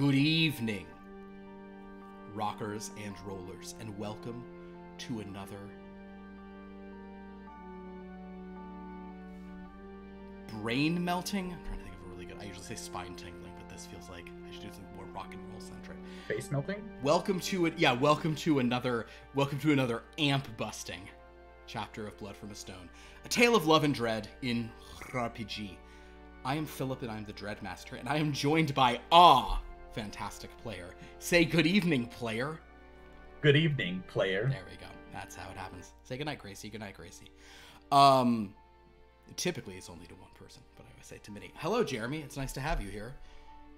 Good evening, rockers and rollers, and welcome to another brain melting. I'm trying to think of a really good. I usually say spine tingling, but this feels like I should do something more rock and roll centric. Face melting. Welcome to it. Yeah, welcome to another amp busting chapter of Blood from a Stone, a tale of love and dread in ttrpg. I am Philip, and I am the Dread Master, and I am joined by fantastic player. Say good evening, player. Good evening, player. There we go. That's how it happens. Say goodnight, Gracie. Goodnight, Gracie. Typically it's only to one person, but I always say to many. Hello, Jeremy. It's nice to have you here.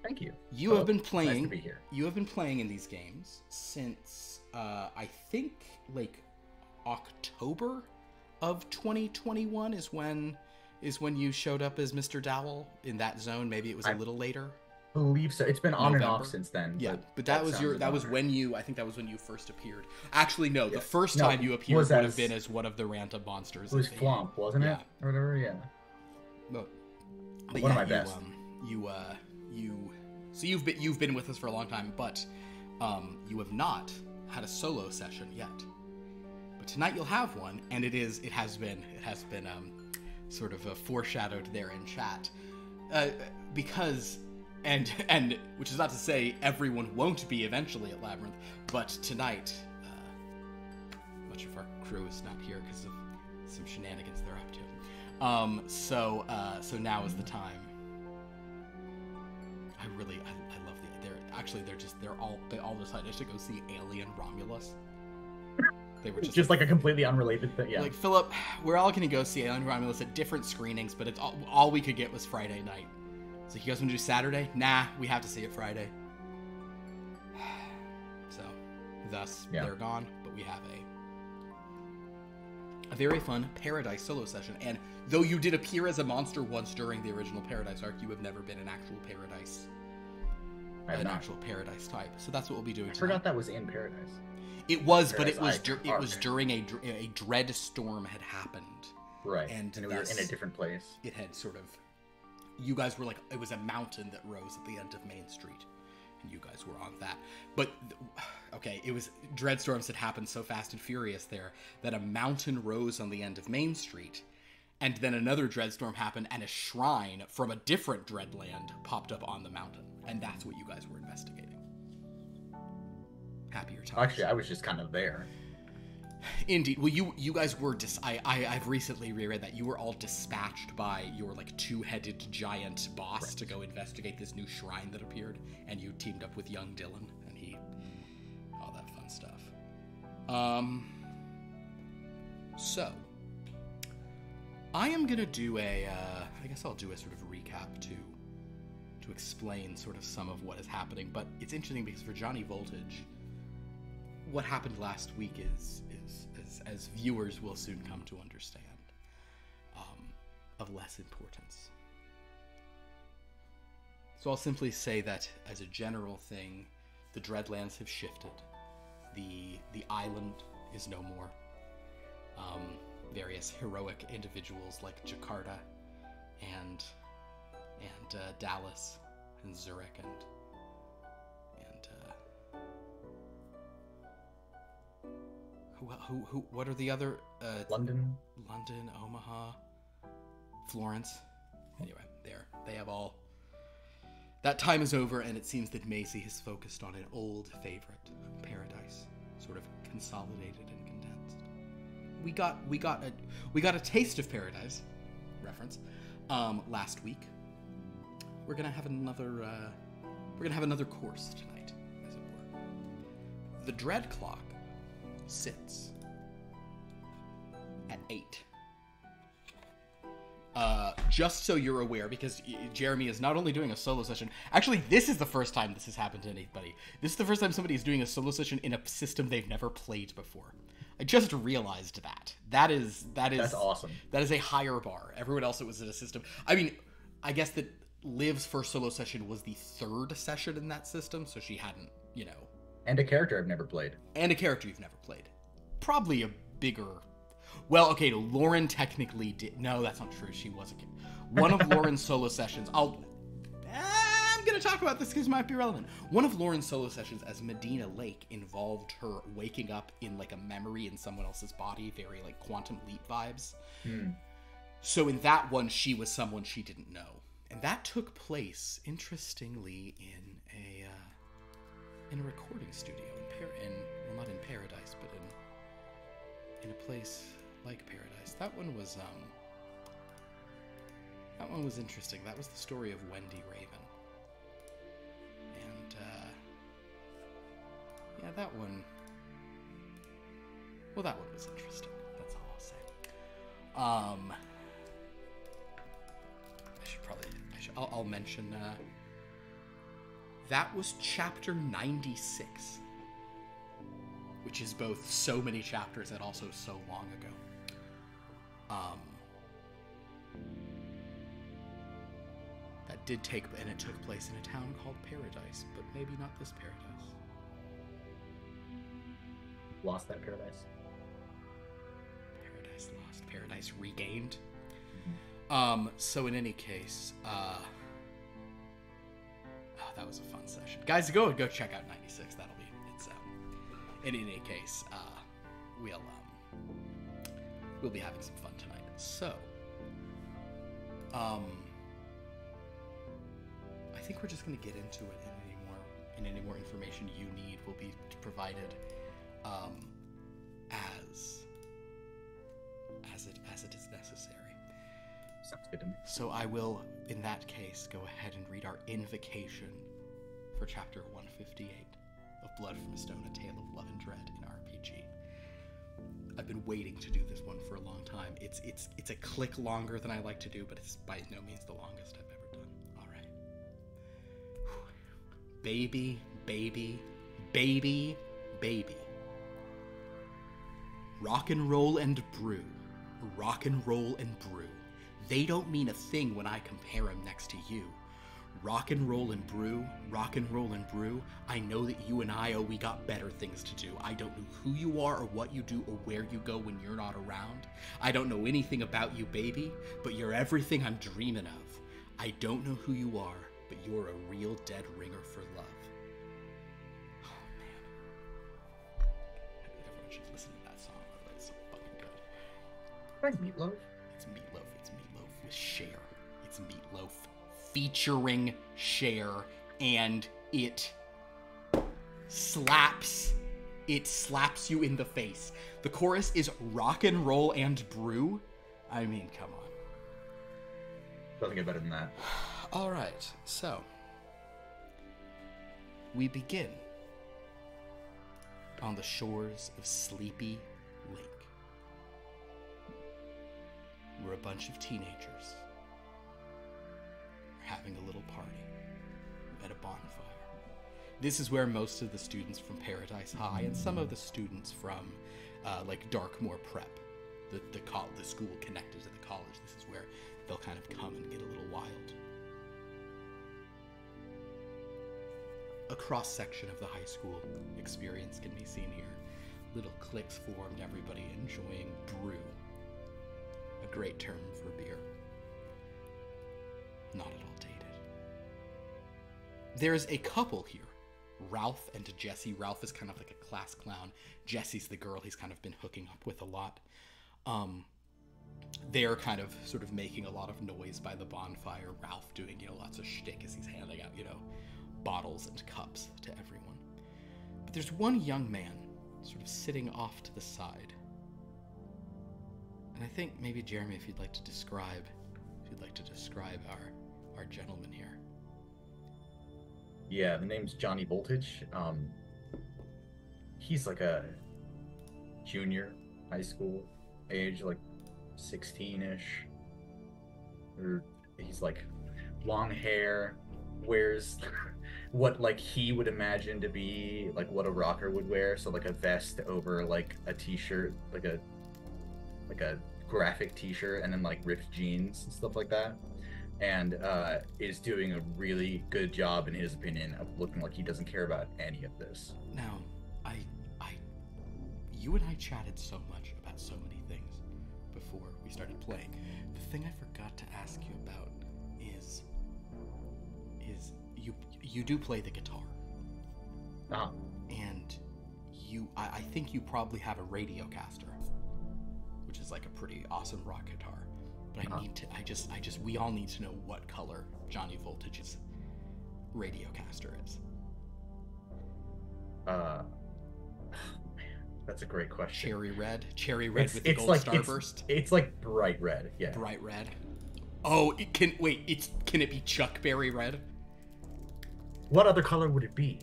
Thank you. You have been playing. Nice to be here. You have been playing in these games since I think like October of 2021 is when you showed up as Mr. Dowell in that zone. Maybe it was a little later. I believe so. It's been on and off since then. Yeah, but that was when you first appeared. Actually, no, the first time you appeared would have been as one of the random monsters. It was Flomp, wasn't it? Or whatever, yeah. But one of my best. So you've been with us for a long time, but you have not had a solo session yet. But tonight you'll have one, and it has been sort of foreshadowed there in chat, because. And which is not to say everyone won't be eventually at Labyrinth, but tonight, much of our crew is not here because of some shenanigans they're up to. So now is the time. I love they all decided to go see Alien Romulus. They were just like a completely unrelated thing. Yeah. Like, Philip, we're all gonna go see Alien Romulus at different screenings, but it's all we could get was Friday night. So you guys want to do Saturday? Nah, we have to see it Friday. So, thus, they're gone, but we have a very fun Paradise solo session. And though you did appear as a monster once during the original Paradise arc, you have never been an actual Paradise. Actual Paradise type. So that's what we'll be doing tonight. I forgot that was in Paradise. It was, Paradise, but it was during a dread storm had happened. Right, and we were in a different place. It had sort of... You guys were like, it was a mountain that rose at the end of Main Street, and you guys were on that. But, okay, it was dreadstorms that happened so fast and furious there that a mountain rose on the end of Main Street, and then another dreadstorm happened, and a shrine from a different dreadland popped up on the mountain, and that's what you guys were investigating. Happier times. Actually, I was just kind of there. Indeed. Well, you guys were I've recently reread that you were all dispatched by your like two-headed giant boss to go investigate this new shrine that appeared, and you teamed up with young Dylan, and all that fun stuff. So I am gonna do I guess I'll do a sort of recap to explain sort of some of what is happening. But it's interesting because for Johnny Voltage, what happened last week is as viewers will soon come to understand, of less importance. So I'll simply say that as a general thing, the Dreadlands have shifted. The island is no more. Various heroic individuals like Jakarta and Dallas and Zurich and what are the other... London, Omaha, Florence. Anyway, they have all... That time is over, and it seems that Macy has focused on an old favorite, Paradise, sort of consolidated and condensed. We got a taste of Paradise, reference, last week. We're gonna have another course tonight, as it were. The Dread Clock sits at 8. Just so you're aware, because Jeremy is not only doing a solo session. Actually, this is the first time this has happened to anybody. This is the first time somebody is doing a solo session in a system they've never played before. I just realized that. That's awesome. That is a higher bar. Everyone else, it was in a system. I mean, I guess that Liv's first solo session was the 3rd session in that system, so she hadn't, And a character I've never played. And a character you've never played. Probably a bigger... Well, okay, Lauren technically did... No, that's not true. She was a kid. One of Lauren's solo sessions... I'm going to talk about this because it might be relevant. One of Lauren's solo sessions as Medina Lake involved her waking up in like a memory in someone else's body, very like Quantum Leap vibes. So in that one, she was someone she didn't know. And that took place, interestingly, in a recording studio well, not in Paradise, but in a place like Paradise. That one was interesting. That was the story of Wendy Raven. And yeah, that one was interesting. That's all I'll say. I'll mention that was chapter 96, which is both so many chapters and also so long ago. That did take, and it took place in a town called Paradise, but maybe not this Paradise. Lost that paradise. Paradise lost, Paradise regained. So in any case, that was a fun session. Guys, go check out 96. It's in any case, we'll be having some fun tonight. So, I think we're just going to get into it, and any more information you need will be provided, as it is necessary. Sounds good to me. So I will, in that case, go ahead and read our invocation for chapter 158 of Blood from a Stone, A Tale of Love and Dread in RPG. I've been waiting to do this one for a long time. It's a click longer than I like to do, but it's by no means the longest I've ever done. All right. Baby, baby, baby, baby. Rock and roll and brew. Rock and roll and brew. They don't mean a thing when I compare them next to you. Rock and roll and brew, rock and roll and brew. I know that you and we got better things to do. I don't know who you are or what you do or where you go when you're not around. I don't know anything about you, baby, but you're everything I'm dreaming of. I don't know who you are, but you're a real dead ringer for love. Oh, man. Everyone should listen to that song, by the way. It's so fucking good. Like Meatloaf? It's Meatloaf with Cher. It's Meatloaf featuring Cher, and it slaps you in the face. The chorus is rock and roll and brew. I mean, come on. Doesn't get better than that. All right, so we begin on the shores of Sleepy Lake. We're a bunch of teenagers having a little party at a bonfire. This is where most of the students from Paradise High and some of the students from like Darkmoor Prep, the school connected to the college, this is where they'll kind of come and get a little wild. A cross-section of the high school experience can be seen here. Little cliques formed, everybody enjoying brew. A great term for beer. Not at all dated. There's a couple here, Ralph and Jesse. Ralph is kind of like a class clown. Jesse's the girl he's kind of been hooking up with a lot. They're kind of sort of making a lot of noise by the bonfire. Ralph doing, lots of shtick as he's handing out, bottles and cups to everyone. But there's one young man sort of sitting off to the side. And I think maybe, Jeremy, if you'd like to describe our gentleman here. Yeah, the name's Johnny Voltage. He's like a junior high school age, like 16-ish. Or he's like long hair, wears what like he would imagine to be like what a rocker would wear, so like a vest over like a t-shirt, like a graphic t-shirt, and then like ripped jeans and stuff like that, and is doing a really good job in his opinion of looking like he doesn't care about any of this. Now, you and I chatted so much about so many things before we started playing. The thing I forgot to ask you about is you do play the guitar. Uh-huh. And I think you probably have a Radiocaster, which is like a pretty awesome rock guitar. But we all need to know what color Johnny Voltage's Radiocaster is. That's a great question. Cherry red with the gold starburst. It's like bright red. Yeah. Bright red. Oh, can it be Chuckberry red? What other color would it be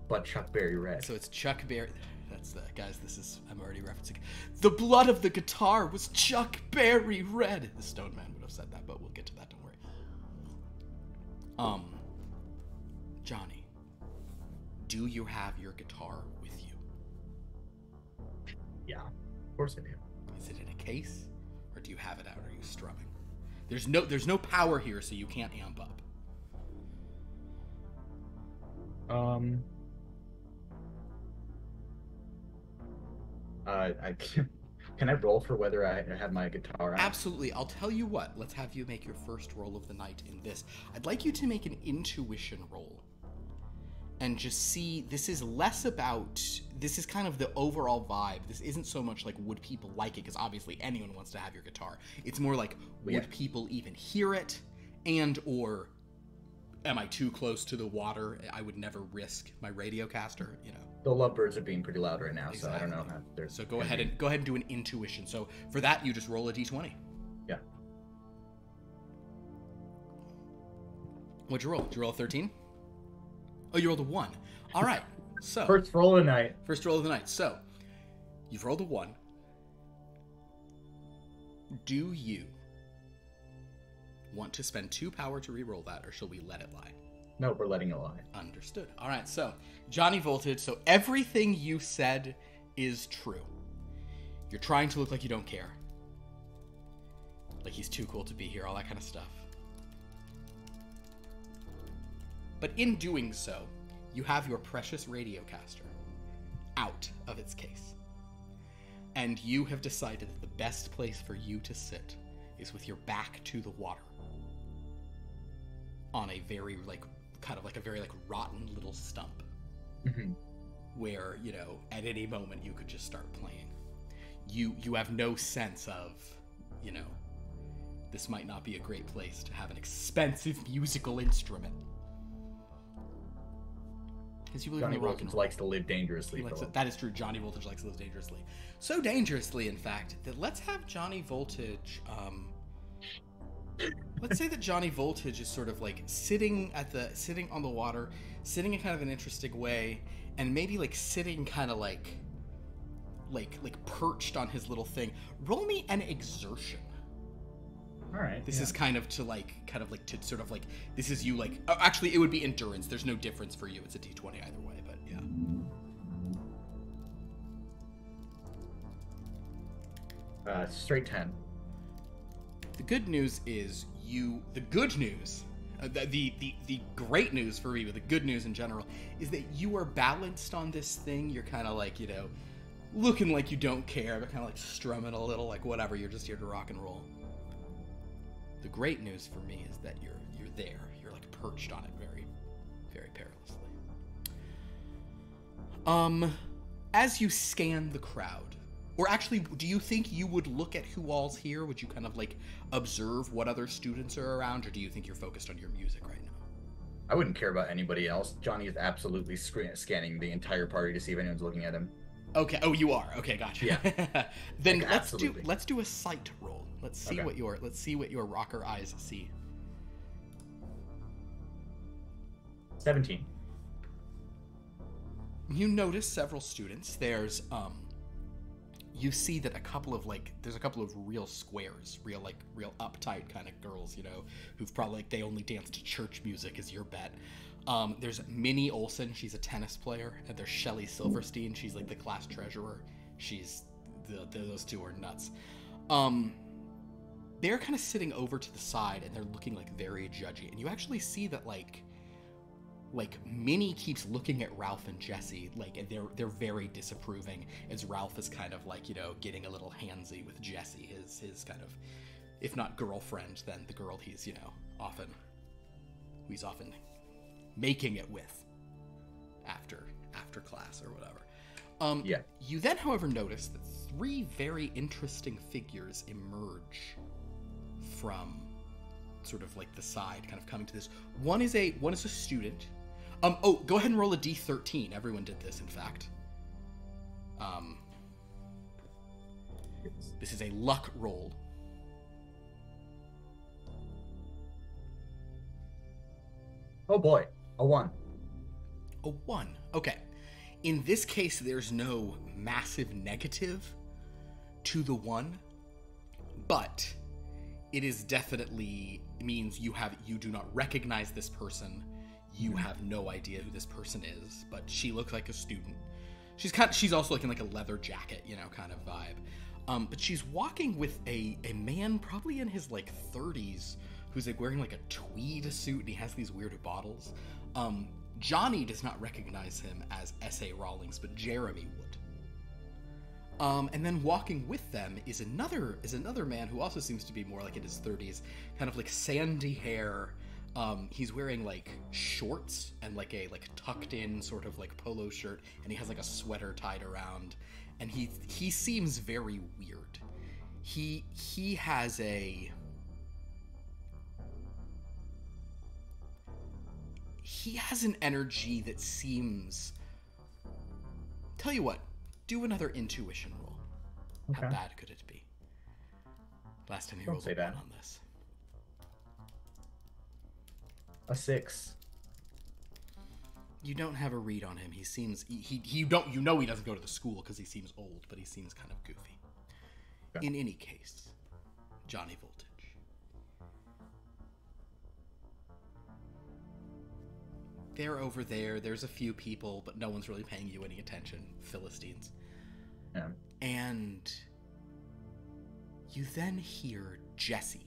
but Chuckberry red? So it's Chuckberry. That's guys. I'm already referencing. The blood of the guitar was Chuckberry red. The Stone Man would have said that, but we'll get to that. Don't worry. Johnny, do you have your guitar with you? Yeah, of course I do. Is it in a case, or do you have it out? Or are you strumming? There's no power here, so you can't amp up. Can I roll for whether I have my guitar out? Absolutely. I'll tell you what. Let's have you make your first roll of the night in this. I'd like you to make an intuition roll. And just see, this is kind of the overall vibe. This isn't so much like, would people like it? Because obviously anyone wants to have your guitar. It's more like, would people even hear it? And, or, am I too close to the water? I would never risk my Radiocaster, you know. The lovebirds are being pretty loud right now, Exactly. So I don't know how they're... So go ahead and do an intuition. So for that, you just roll a d20. Yeah. What'd you roll? Did you roll a 13? Oh, you rolled a 1. All right. So First roll of the night. First roll of the night. So you've rolled a 1. Do you want to spend 2 power to re-roll that, or shall we let it lie? No, we're letting it lie. Understood. All right, so Johnny Voltage, so everything you said is true. You're trying to look like you don't care. Like he's too cool to be here, all that kind of stuff. But in doing so, you have your precious Radiocaster out of its case. And you have decided that the best place for you to sit is with your back to the water. On a very, kind of like a very, rotten little stump. Mm-hmm. Where, at any moment you could just start playing. You have no sense of, this might not be a great place to have an expensive musical instrument. Because you believe Johnny in the rock and Voltage roll. likes to live dangerously. That is true. Johnny Voltage likes to live dangerously. So dangerously, in fact, that let's have Johnny Voltage... let's say that Johnny Voltage is sort of sitting on the water, sitting in kind of an interesting way, and maybe sitting kind of like perched on his little thing. Roll me an exertion. All right. This is kind of to this is you actually it would be endurance. There's no difference for you. It's a d20 either way, but yeah. Straight 10. The good news is the great news for me, but the good news in general, is that you are balanced on this thing. You're kind of looking like you don't care, but kind of strumming a little, whatever. You're just here to rock and roll. The great news for me is that you're there. You're perched on it very, very perilously. As you scan the crowd, or actually, do you think you would look at who all's here? Would you kind of observe what other students are around, or do you think you're focused on your music right now? I wouldn't care about anybody else. Johnny is absolutely scanning the entire party to see if anyone's looking at him. Okay. Oh, you are. Okay, gotcha. Yeah. Then let's do a sight roll. Let's see Okay. what your rocker eyes see. 17. You notice several students. There's you see that there's a couple of real squares, real uptight kind of girls, who've probably they only dance to church music is your bet. There's Minnie Olson, she's a tennis player, and there's Shelley Silverstein, she's the class treasurer. Those two are nuts. They're kind of sitting over to the side and they're looking very judgy, and you actually see that Minnie keeps looking at Ralph and Jesse, and they're very disapproving, as Ralph is kind of getting a little handsy with Jesse, his kind of, if not girlfriend, then the girl he's often making it with after class or whatever. Yeah. You then, however, notice that 3 very interesting figures emerge from sort of like the side, kind of coming to this. One is a student. Oh, go ahead and roll a d13. Everyone did this, in fact. This is a luck roll. Oh boy, a 1. A 1. Okay. In this case, there's no massive negative to the 1, but it is definitely means you do not recognize this person. You have no idea who this person is, but she looks like a student. She's also like in like a leather jacket, kind of vibe. But she's walking with a man probably in his like 30s who's like wearing like a tweed suit, and he has these weird bottles. Johnny does not recognize him as S.A. Rawlings, but Jeremy would. And then walking with them is another man who also seems to be more like in his 30s, kind of like sandy hair. He's wearing like shorts and like a tucked in sort of like polo shirt, and he has like a sweater tied around, and he seems very weird. He has an energy that seems... Tell you what, do another intuition roll. Okay. How bad could it be? Last time he rolled a 1 on this. A 6. You don't have a read on him. He seems... he doesn't go to the school because he seems old, but he seems kind of goofy. Okay. In any case, Johnny Voltage. They're over there. There's a few people, but no one's really paying you any attention. Philistines. Yeah. And you then hear Jesse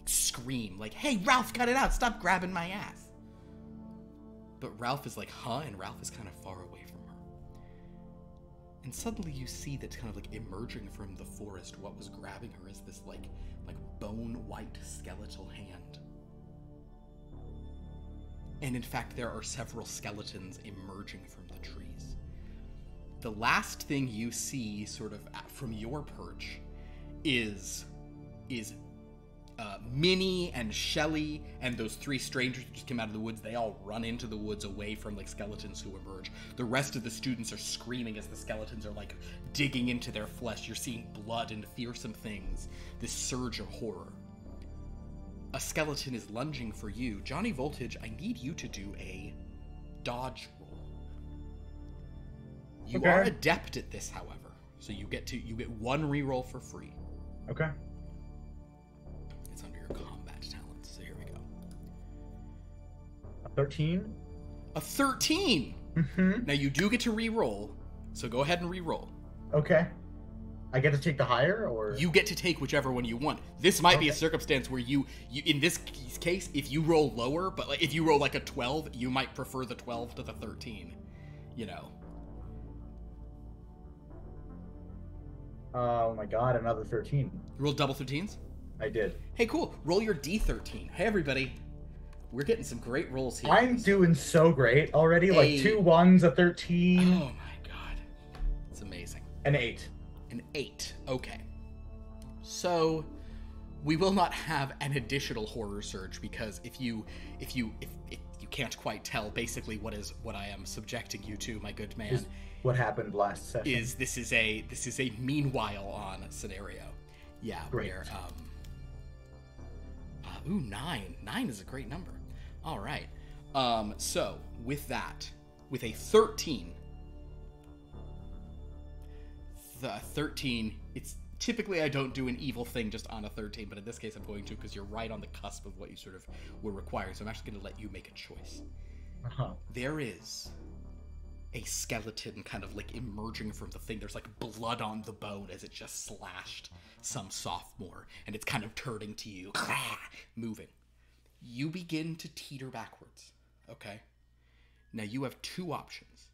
scream, like, "Hey, Ralph, cut it out! Stop grabbing my ass!" But Ralph is like, "Huh?" And Ralph is kind of far away from her. And suddenly you see that kind of like emerging from the forest, what was grabbing her is this like bone-white skeletal hand. And in fact, there are several skeletons emerging from the trees. The last thing you see, sort of from your perch, is Minnie and Shelly and those 3 strangers who just came out of the woods. They all run into the woods away from like skeletons who emerge. The rest of the students are screaming as the skeletons are like digging into their flesh. You're seeing blood and fearsome things. This surge of horror. A skeleton is lunging for you. Johnny Voltage, I need you to do a dodge roll. You are adept at this, however, so you get 1 reroll for free. Okay. It's under your combat talents. So here we go. A 13. A 13. Mm-hmm. Now you do get to reroll, so go ahead and reroll. Okay. I get to take the higher, or you get to take whichever one you want. This might be a circumstance where you in this case, if you roll lower, but like if you roll like a 12, you might prefer the 12 to the 13. Oh my god, another 13. You rolled double 13s? I did. Hey, cool. Roll your D13. Hey, everybody. We're getting some great rolls here. I'm doing so great already. Like 2 1s, a 13. Oh my god. It's amazing. An 8. An 8. Okay. So we will not have an additional horror surge because if you can't quite tell, basically what I am subjecting you to, my good man, is what happened last session. This is a meanwhile on scenario. Yeah, great. Where 9. 9 is a great number. All right. So with that, with a 13. The 13, it's typically I don't do an evil thing just on a 13, but in this case I'm going to because you're right on the cusp of what you sort of were required, so I'm actually going to let you make a choice. Uh-huh. There is a skeleton kind of like emerging from the thing. There's like blood on the bone as it just slashed some sophomore, and it's kind of turning to you, moving. You begin to teeter backwards, okay? Now you have 2 options.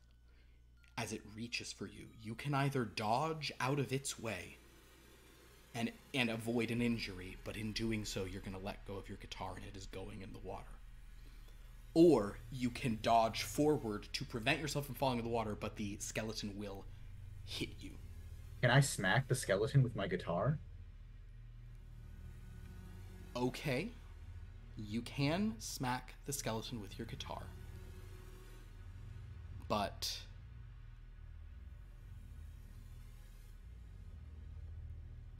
As it reaches for you, you can either dodge out of its way, and avoid an injury, but in doing so, you're going to let go of your guitar and it is going in the water. Or you can dodge forward to prevent yourself from falling in the water, but the skeleton will hit you. Can I smack the skeleton with my guitar? Okay. You can smack the skeleton with your guitar. But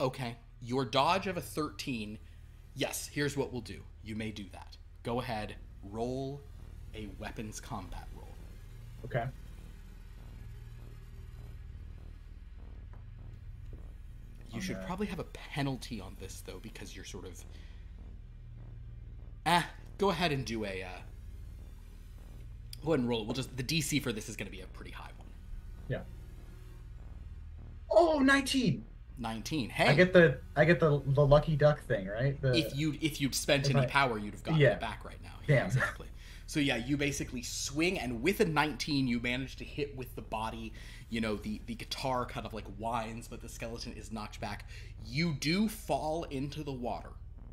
okay, your dodge of a 13. Yes, here's what we'll do. You may do that. Go ahead, roll a weapons combat roll. Okay. You should probably have a penalty on this, though, because you're sort of... go ahead and do a... Go ahead and roll it. We'll just... The DC for this is going to be a pretty high one. Yeah. Oh, 19! 19. Hey! I get the lucky duck thing, right? If you'd spent any power, you'd have gotten it back right now. Yeah, damn. Exactly. So yeah, you basically swing, and with a 19, you manage to hit with the body. You know, the guitar kind of like whines, but the skeleton is knocked back. You do fall into the water.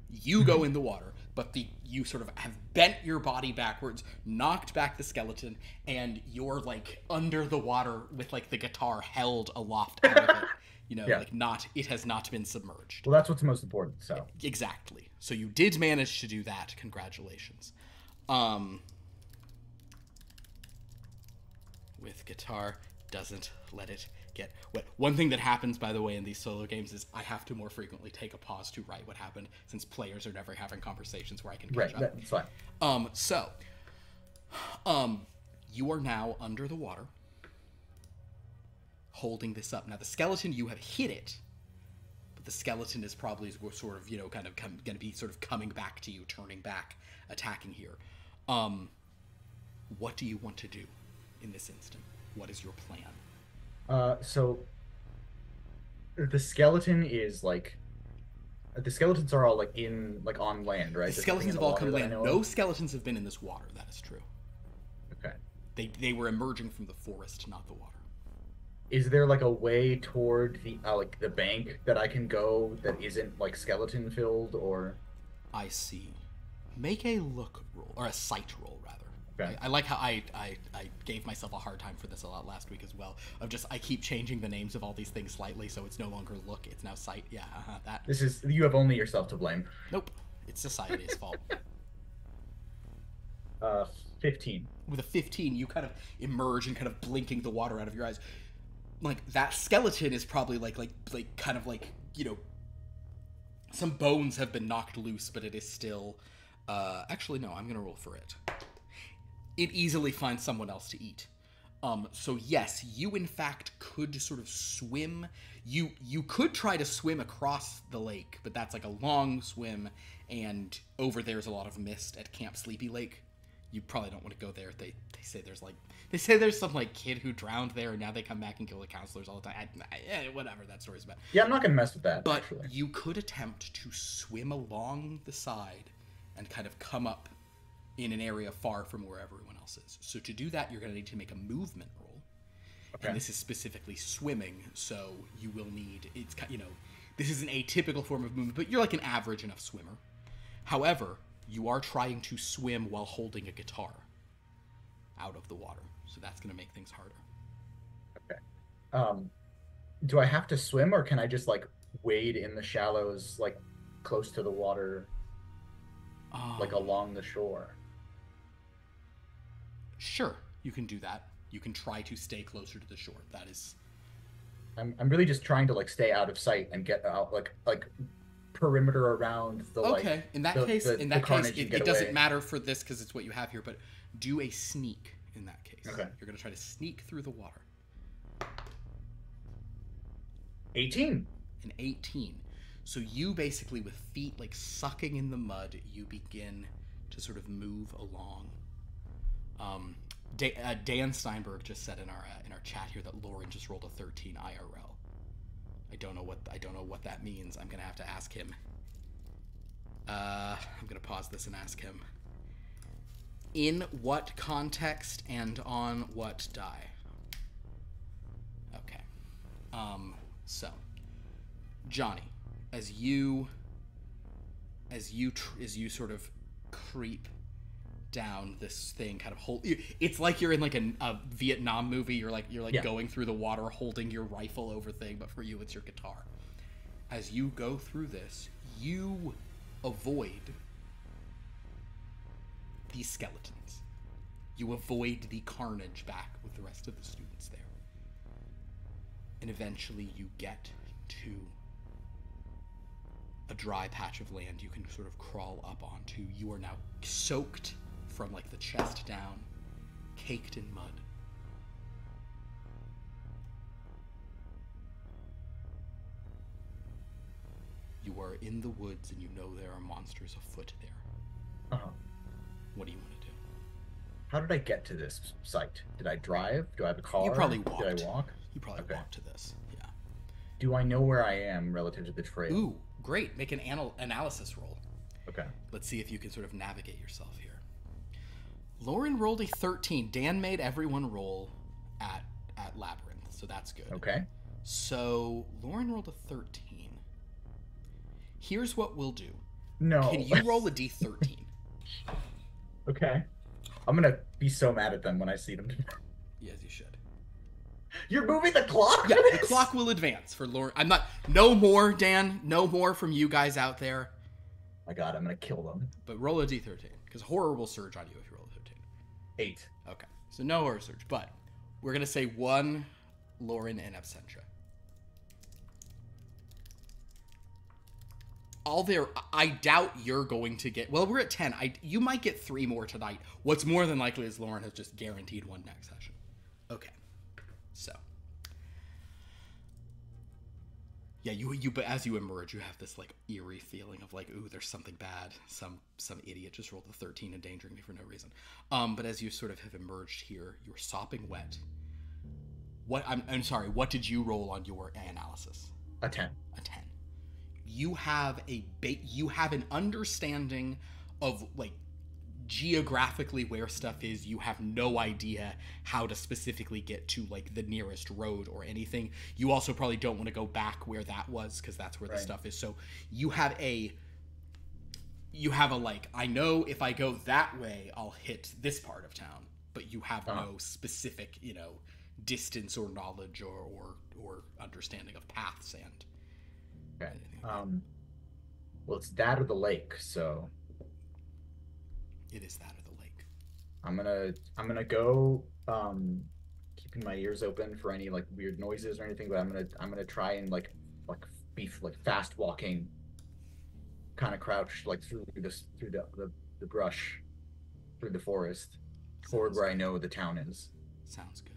You go in the water, but you sort of have bent your body backwards, knocked back the skeleton, and you're like under the water with like the guitar held aloft out of it. You know, like it has not been submerged. Well, that's what's most important, so. Exactly. So you did manage to do that. Congratulations. With guitar, doesn't let it get wet. One thing that happens, by the way, in these solo games is I have to more frequently take a pause to write what happened, since players are never having conversations where I can catch up. That's fine. You are now under the water, holding this up. Now, the skeleton, you have hit it, but the skeleton is probably sort of, kind of going to be sort of coming back to you, turning back, attacking here. What do you want to do in this instant? What is your plan? So the skeleton is like, the skeletons are all like on land, right? The skeletons have all come land. No skeletons have been in this water. That is true. Okay. They were emerging from the forest, not the water. Is there like a way toward the bank that I can go that isn't like skeleton filled, or? I see. Make a look roll, or a sight roll rather. Okay. I like how I gave myself a hard time for this a lot last week as well. I keep changing the names of all these things slightly, so it's no longer look, it's now sight. Yeah, that. You have only yourself to blame. Nope, it's society's fault. 15. With a 15, you kind of emerge and kind of blinking the water out of your eyes. Like, that skeleton is probably some bones have been knocked loose, but it is still, actually, no, I'm going to roll for it. It easily finds someone else to eat. So yes, you in fact could sort of swim. You could try to swim across the lake, but that's like a long swim, and over there's a lot of mist at Camp Sleepy Lake. You probably don't want to go there. They say there's some like kid who drowned there, and now they come back and kill the counselors all the time. Whatever that story's about. Yeah, I'm not gonna mess with that. But actually, you could attempt to swim along the side and kind of come up in an area far from where everyone else is. So to do that, you're going to need to make a movement roll. Okay. And this is specifically swimming, so you will need, this is an atypical form of movement, but you're like an average enough swimmer. However, you are trying to swim while holding a guitar out of the water, so that's going to make things harder. Okay. Do I have to swim, or can I just like wade in the shallows, like close to the water, like along the shore? Sure, you can do that. You can try to stay closer to the shore. That is... I'm really just trying to like stay out of sight and get out like perimeter around the okay. In that case, it doesn't matter for this because it's what you have here. But do a sneak in that case. Okay. You're gonna try to sneak through the water. 18. An 18. So you basically, with feet like sucking in the mud, you begin to sort of move along. Dan Steinberg just said in our chat here that Lauren just rolled a 13 IRL. I don't know what that means. I'm gonna have to ask him. I'm gonna pause this and ask him. In what context and on what die? Okay. So, Johnny, as you sort of creep down this thing, kind of hold. It's like you're in like a Vietnam movie. You're like going through the water, holding your rifle over thing, but for you, it's your guitar. As you go through this, you avoid these skeletons. You avoid the carnage back with the rest of the students there. And eventually you get to a dry patch of land you can sort of crawl up onto. You are now soaked from like the chest down, caked in mud. You are in the woods and you know there are monsters afoot there. Uh-huh. What do you want to do? How did I get to this site? Did I drive? Do I have a car? You probably walked. Did I walk? You probably walked to this. Yeah. Do I know where I am relative to the trail? Ooh, great. Make an analysis roll. Okay. Let's see if you can sort of navigate yourself here. Lauren rolled a 13. Dan made everyone roll at Labyrinth, so that's good. Okay. So Lauren rolled a 13. Here's what we'll do. No. Can you roll a d13? Okay. I'm gonna be so mad at them when I see them. Yes, you should. You're moving the clock? Yeah, the clock will advance for Lauren. I'm not... No more, Dan. No more from you guys out there. My God, I'm gonna kill them. But roll a d13, because horror will surge on you if you roll a 13. 8. Okay, so no horror surge, but we're going to say 1 Lauren in absentia. I doubt you're going to get... Well, we're at 10. You might get 3 more tonight. What's more than likely is Lauren has just guaranteed 1 next session. Okay. So. Yeah, but as you emerge, you have this, like, eerie feeling of, like, ooh, there's something bad. Some idiot just rolled a 13 endangering me for no reason. But as you sort of have emerged here, you're sopping wet. I'm sorry, what did you roll on your analysis? A 10. A 10. You have an understanding of, like, geographically where stuff is. You have no idea how to specifically get to, like, the nearest road or anything. You also probably don't want to go back where that was, because that's where the stuff is. So you have a like, I know if I go that way, I'll hit this part of town, but you have no specific, distance or knowledge or understanding of paths and okay. Well, it's that or the lake, so it is that or the lake. I'm gonna go keeping my ears open for any like weird noises or anything, but I'm gonna try and like be like fast walking, kind of crouched like through the brush, through the forest, toward where I know the town is. Sounds good.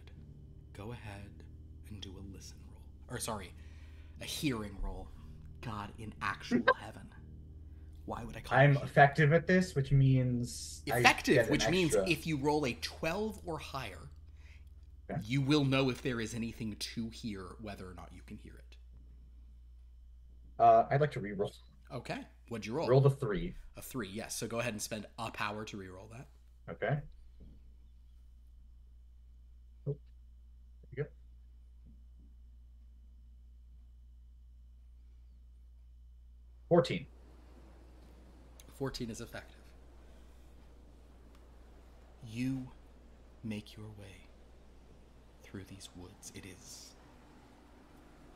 Go ahead and do a listen roll. Or sorry, a hearing roll. God, in actual heaven. Why would I call I'm effective at this, which means effective, which means if you roll a 12 or higher, you will know if there is anything to hear, whether or not you can hear it. I'd like to reroll. Okay. What'd you roll? Rolled a 3. A 3, yes. So go ahead and spend a power to reroll that. Okay. Oh, there you go. 14. 14 is effective. You make your way through these woods.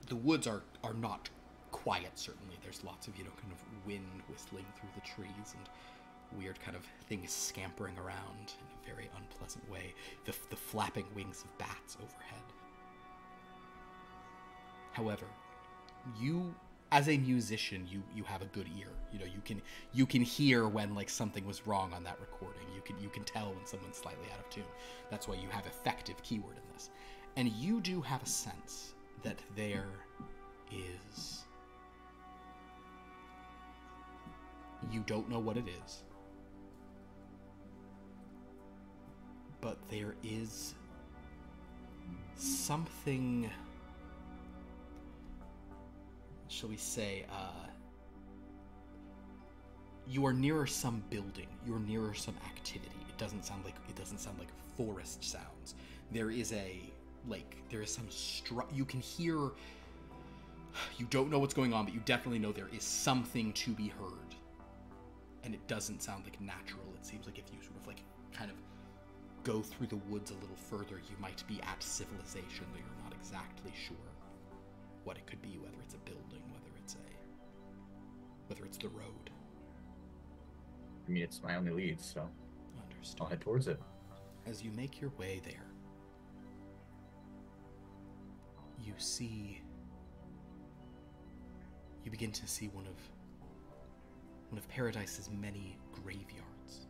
The woods are not quiet, certainly. There's lots of, kind of wind whistling through the trees and weird kind of things scampering around in a very unpleasant way. The flapping wings of bats overhead. However, you... As a musician, you have a good ear. You can hear when like something was wrong on that recording. You can tell when someone's slightly out of tune. That's why you have effective keyword in this. And you do have a sense that there is... You don't know what it is. But there is something... Shall we say, you are nearer some building. You're nearer some activity. It doesn't sound like forest sounds. There is some you can hear You don't know what's going on, but you definitely know there is something to be heard. And it doesn't sound like natural. It seems like if you sort of like kind of go through the woods a little further, you might be at civilization, though you're not exactly sure what it could be, whether it's a building, whether it's the road. I mean, it's my only lead, so Understood. I'll head towards it. As you make your way there, you begin to see one of Paradise's many graveyards,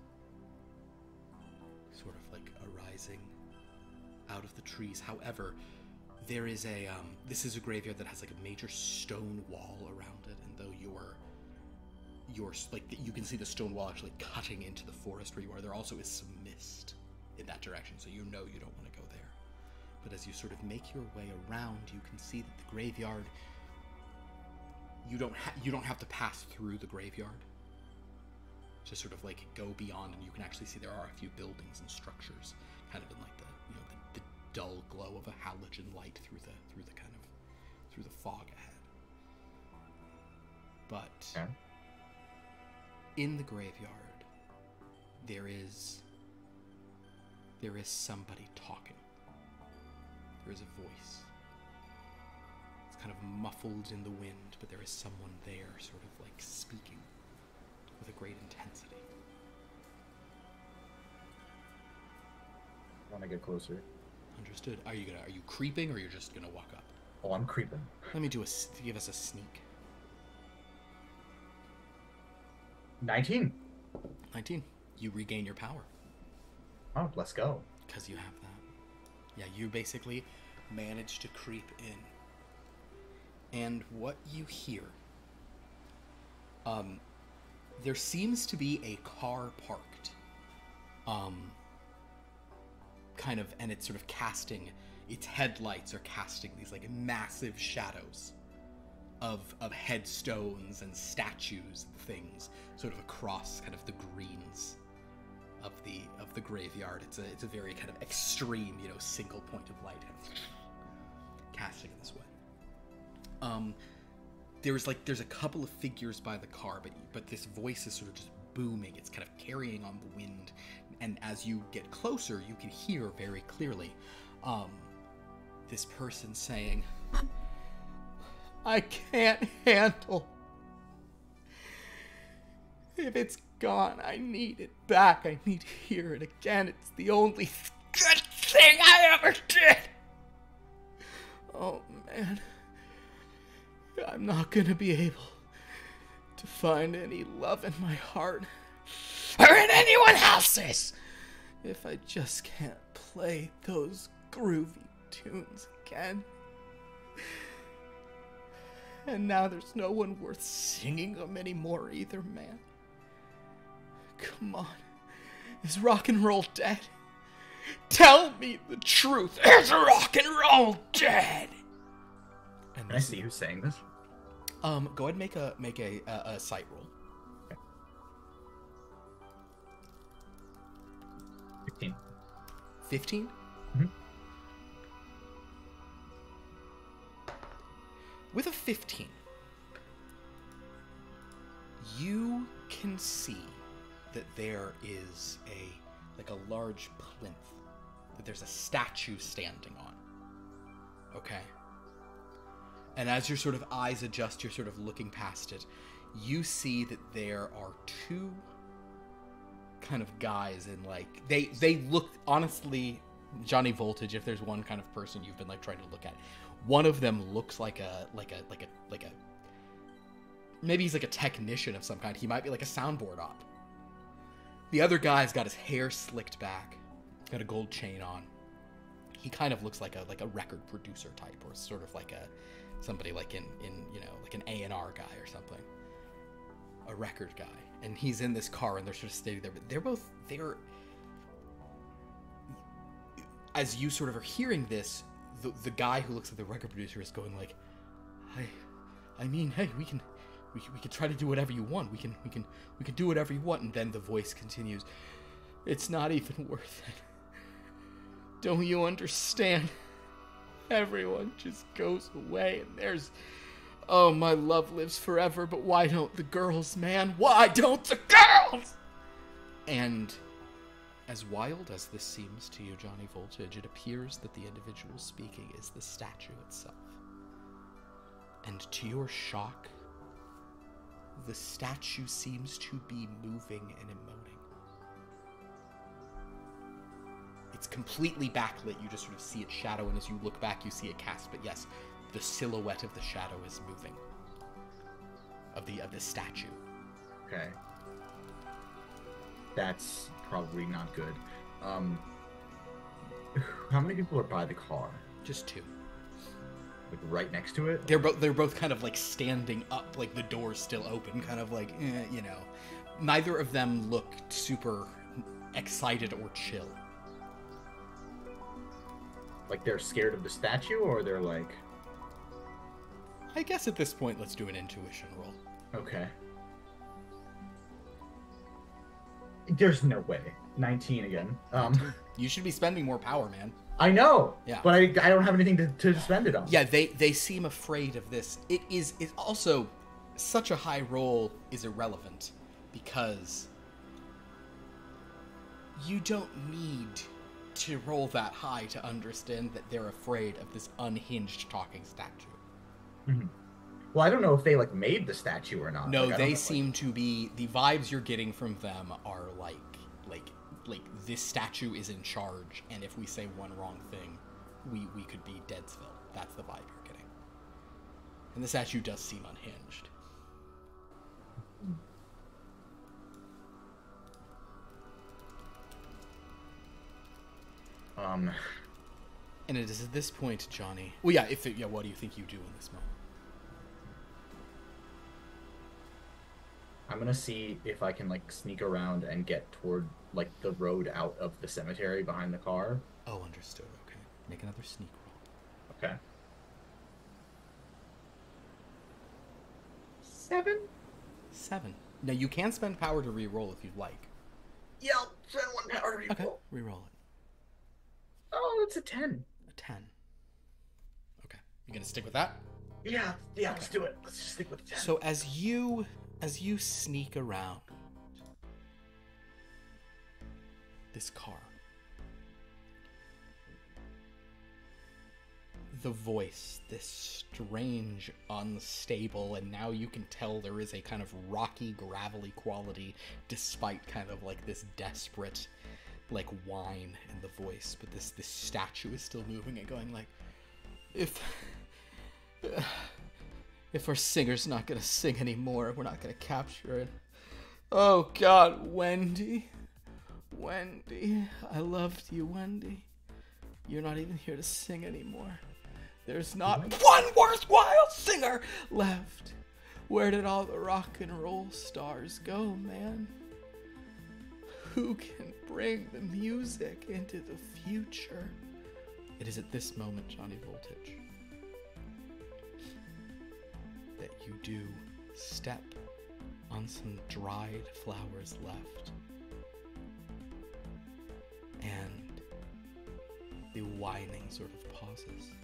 sort of like arising out of the trees. However, there is this is a graveyard that has like a major stone wall around it, and though you're like, you can see the stone wall actually cutting into the forest where you are, there also is some mist in that direction, so you know you don't want to go there. But as you sort of make your way around, you can see that the graveyard, you don't have to pass through the graveyard. Just sort of like go beyond, and you can actually see there are a few buildings and structures, kind of in like the dull glow of a halogen light through the fog ahead. But Okay. in the graveyard, there is somebody talking. There is a voice. It's kind of muffled in the wind, but there is someone there, sort of like speaking with a great intensity. I want to get closer. Understood. Are you creeping, or you're just gonna walk up? Oh, I'm creeping. Let me give us a sneak. 19. 19. You regain your power. Oh, let's go. Because you have that. Yeah, you basically manage to creep in. And what you hear, there seems to be a car parked, kind of, and it's sort of casting, its headlights are casting these like massive shadows of headstones and statues and things sort of across kind of the greens of the graveyard. It's a very kind of extreme, single point of light casting in this way. There's a couple of figures by the car, but this voice is sort of just booming. It's kind of carrying on the wind, and as you get closer, you can hear very clearly this person saying, "I can't handle. If it's gone, I need it back. I need to hear it again. It's the only good thing I ever did. Oh, man. I'm not gonna be able to find any love in my heart, or in anyone else's, if I just can't play those groovy tunes again. And now there's no one worth singing them anymore either, man. Come on. Is rock and roll dead? Tell me the truth. Is rock and roll dead?" And Can I see who's saying this? Go ahead and make a sight roll. Okay. 15. 15? Mm-hmm. With a 15, you can see that there is a large plinth, that there's a statue standing on. Okay? And as your sort of eyes adjust, you're sort of looking past it, you see that there are two kind of guys in they look, honestly, Johnny Voltage, if there's one kind of person you've been trying to look at, one of them looks like a maybe he's like a technician of some kind. He might be like a soundboard op. The other guy's got his hair slicked back, got a gold chain on. He kind of looks like a record producer type, or sort of like somebody like in like an A&R guy or something. A record guy. And he's in this car, and they're sort of standing there, but they're as you sort of are hearing this, the guy who looks like the record producer is going like, I mean, hey, we can try to do whatever you want. We can do whatever you want. And then the voice continues, "It's not even worth it. Don't you understand? Everyone just goes away, and there's Oh, my love lives forever, but why don't the girls, man? Why don't the girls? And as wild as this seems to you, Johnny Voltage, it appears that the individual speaking is the statue itself. And to your shock, the statue seems to be moving and emoting. It's completely backlit. You just sort of see its shadow, and as you look back, you see it cast. But yes, the silhouette of the shadow is moving. Of the statue. Okay. That's probably not good. How many people are by the car? Just two. Like right next to it? They're both kind of like standing up, like the door's still open, kind of like, you know. Neither of them looked super excited or chill. Like they're scared of the statue, or they're like... I guess at this point, let's do an intuition roll. Okay. There's no way. 19 again. You should be spending more power, man. I know. Yeah. But I don't have anything to spend it on. Yeah, they seem afraid of this. It's also such a high roll is irrelevant because you don't need to roll that high to understand that they're afraid of this unhinged talking statue. Mm-hmm. Well, I don't know if they like made the statue or not. No, like, they seem to be, the vibes you're getting from them are like this statue is in charge, and if we say one wrong thing, we could be Deadsville. That's the vibe you're getting. And the statue does seem unhinged. And it is at this point, Johnny. Well, yeah. What do you think you do in this moment? I'm gonna see if I can like sneak around and get toward like the road out of the cemetery behind the car. Oh, understood. Okay, make another sneak roll. Okay. 7. Now you can spend power to re-roll if you'd like. Yeah, I'll spend 1 power to re-roll. Okay, re-roll it. Oh, it's a 10. A 10. Okay, you gonna stick with that? Yeah, okay. Let's do it. Let's just stick with the 10. So as you sneak around this car, the voice, this strange, unstable, and now you can tell there is a kind of rocky, gravelly quality despite kind of like this desperate like whine in the voice, but this statue is still moving and going like, if our singer's not gonna sing anymore, we're not gonna capture it. Oh God, Wendy, I loved you, Wendy. You're not even here to sing anymore. There's not one worthwhile singer left. Where did all the rock and roll stars go, man? Who can bring the music into the future? It is at this moment, Johnny Voltage, that you do step on some dried flowers left. And the whining sort of pauses.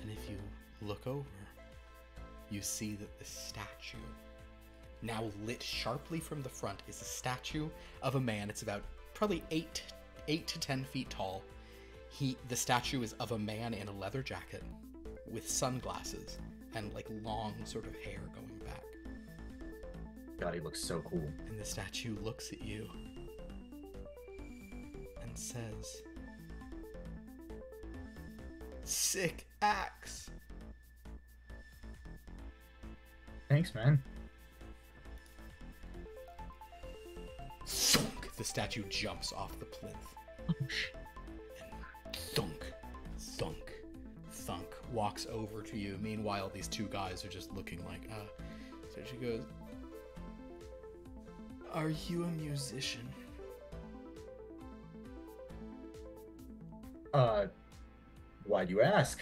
And if you look over, you see that the statue, now lit sharply from the front, is a statue of a man. It's about probably 8 to 10 feet tall. The statue is of a man in a leather jacket with sunglasses and like long sort of hair going back. God, he looks so cool. And the statue looks at you and says, "Sick axe." Thanks, man. Thunk! The statue jumps off the plinth. And thunk, thunk, thunk, walks over to you. Meanwhile, these two guys are just looking like, So she goes, "Are you a musician?" Why do you ask?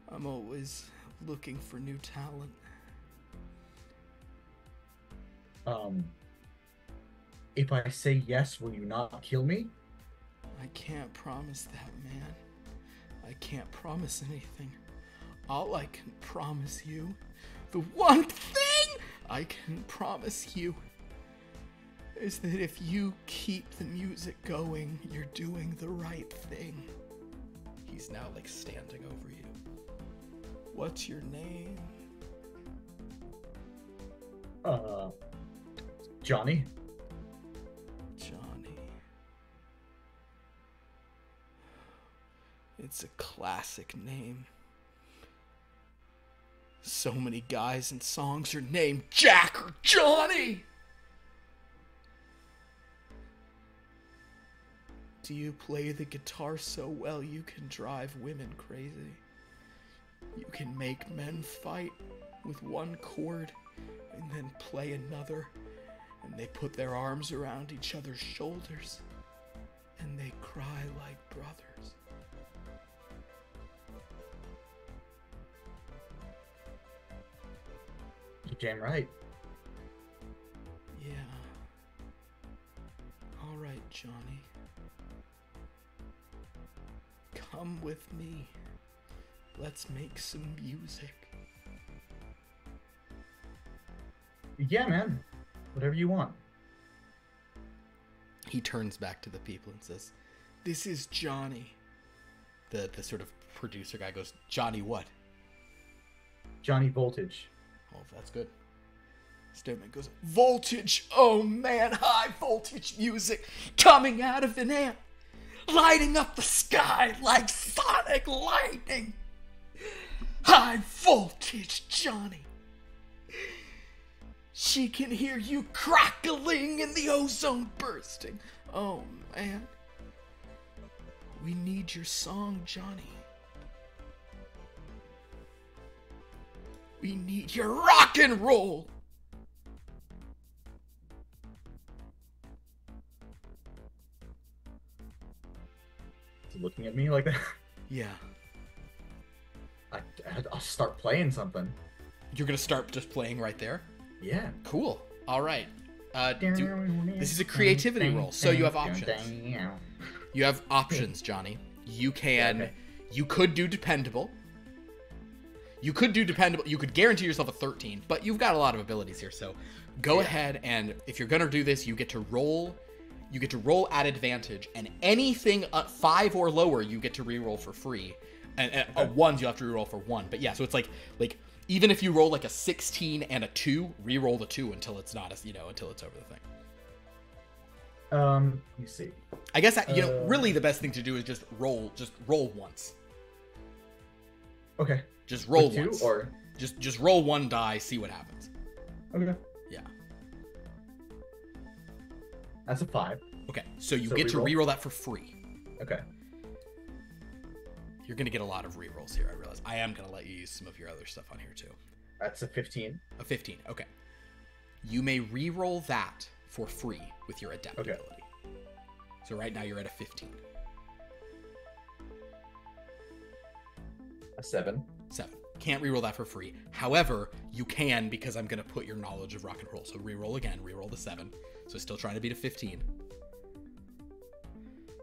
"I'm always looking for new talent." If I say yes, will you not kill me? "I can't promise that, man. I can't promise anything. All I can promise you, the one thing I can promise you, is that if you keep the music going, you're doing the right thing. He's now, like, standing over you. What's your name? Johnny. Johnny. It's a classic name. So many guys and songs are named Jack or Johnny. Do you play the guitar so well you can drive women crazy? You can make men fight with one chord and then play another, and they put their arms around each other's shoulders and they cry like brothers. You're damn right. Yeah. All right, Johnny. Come with me. Let's make some music. Yeah, man. Whatever you want. He turns back to the people and says, "This is Johnny." The sort of producer guy goes, "Johnny what?" Johnny Voltage. Oh, that's good. Stoneman goes, "Voltage! Oh man, high voltage music coming out of an amp, lighting up the sky like sonic lightning. High voltage, Johnny. She can hear you crackling and the ozone bursting. Oh man. We need your song, Johnny. We need your rock and roll." Looking at me like that. Yeah. I'll start playing something. You're gonna start just playing right there? Yeah. Cool. All right. This is a creativity roll, so you have options. You have options, Johnny. You can, Okay. you could do dependable. You could do dependable. You could guarantee yourself a 13, but you've got a lot of abilities here, so go ahead, and if you're gonna do this, you get to roll. You get to roll at advantage, and anything 5 or lower, you get to reroll for free. And ones you have to reroll for 1. But yeah, so it's like even if you roll like a 16 and a 2, reroll the 2 until it's not until it's over the thing. Let me see. I guess really the best thing to do is just roll once. Okay. Just roll With 2 once. or Just roll 1 die, see what happens. okay. Yeah. That's a 5. Okay, so you So get to reroll? reroll that for free. Okay. You're gonna get a lot of rerolls here, I realize. I am gonna let you use some of your other stuff on here too. That's a 15. A 15, okay. You may reroll that for free with your adaptability. Okay. So right now you're at a 15. A 7. 7. Can't reroll that for free. However, you can because I'm gonna put your knowledge of rock and roll. So reroll again, reroll the 7. So still trying to beat a 15.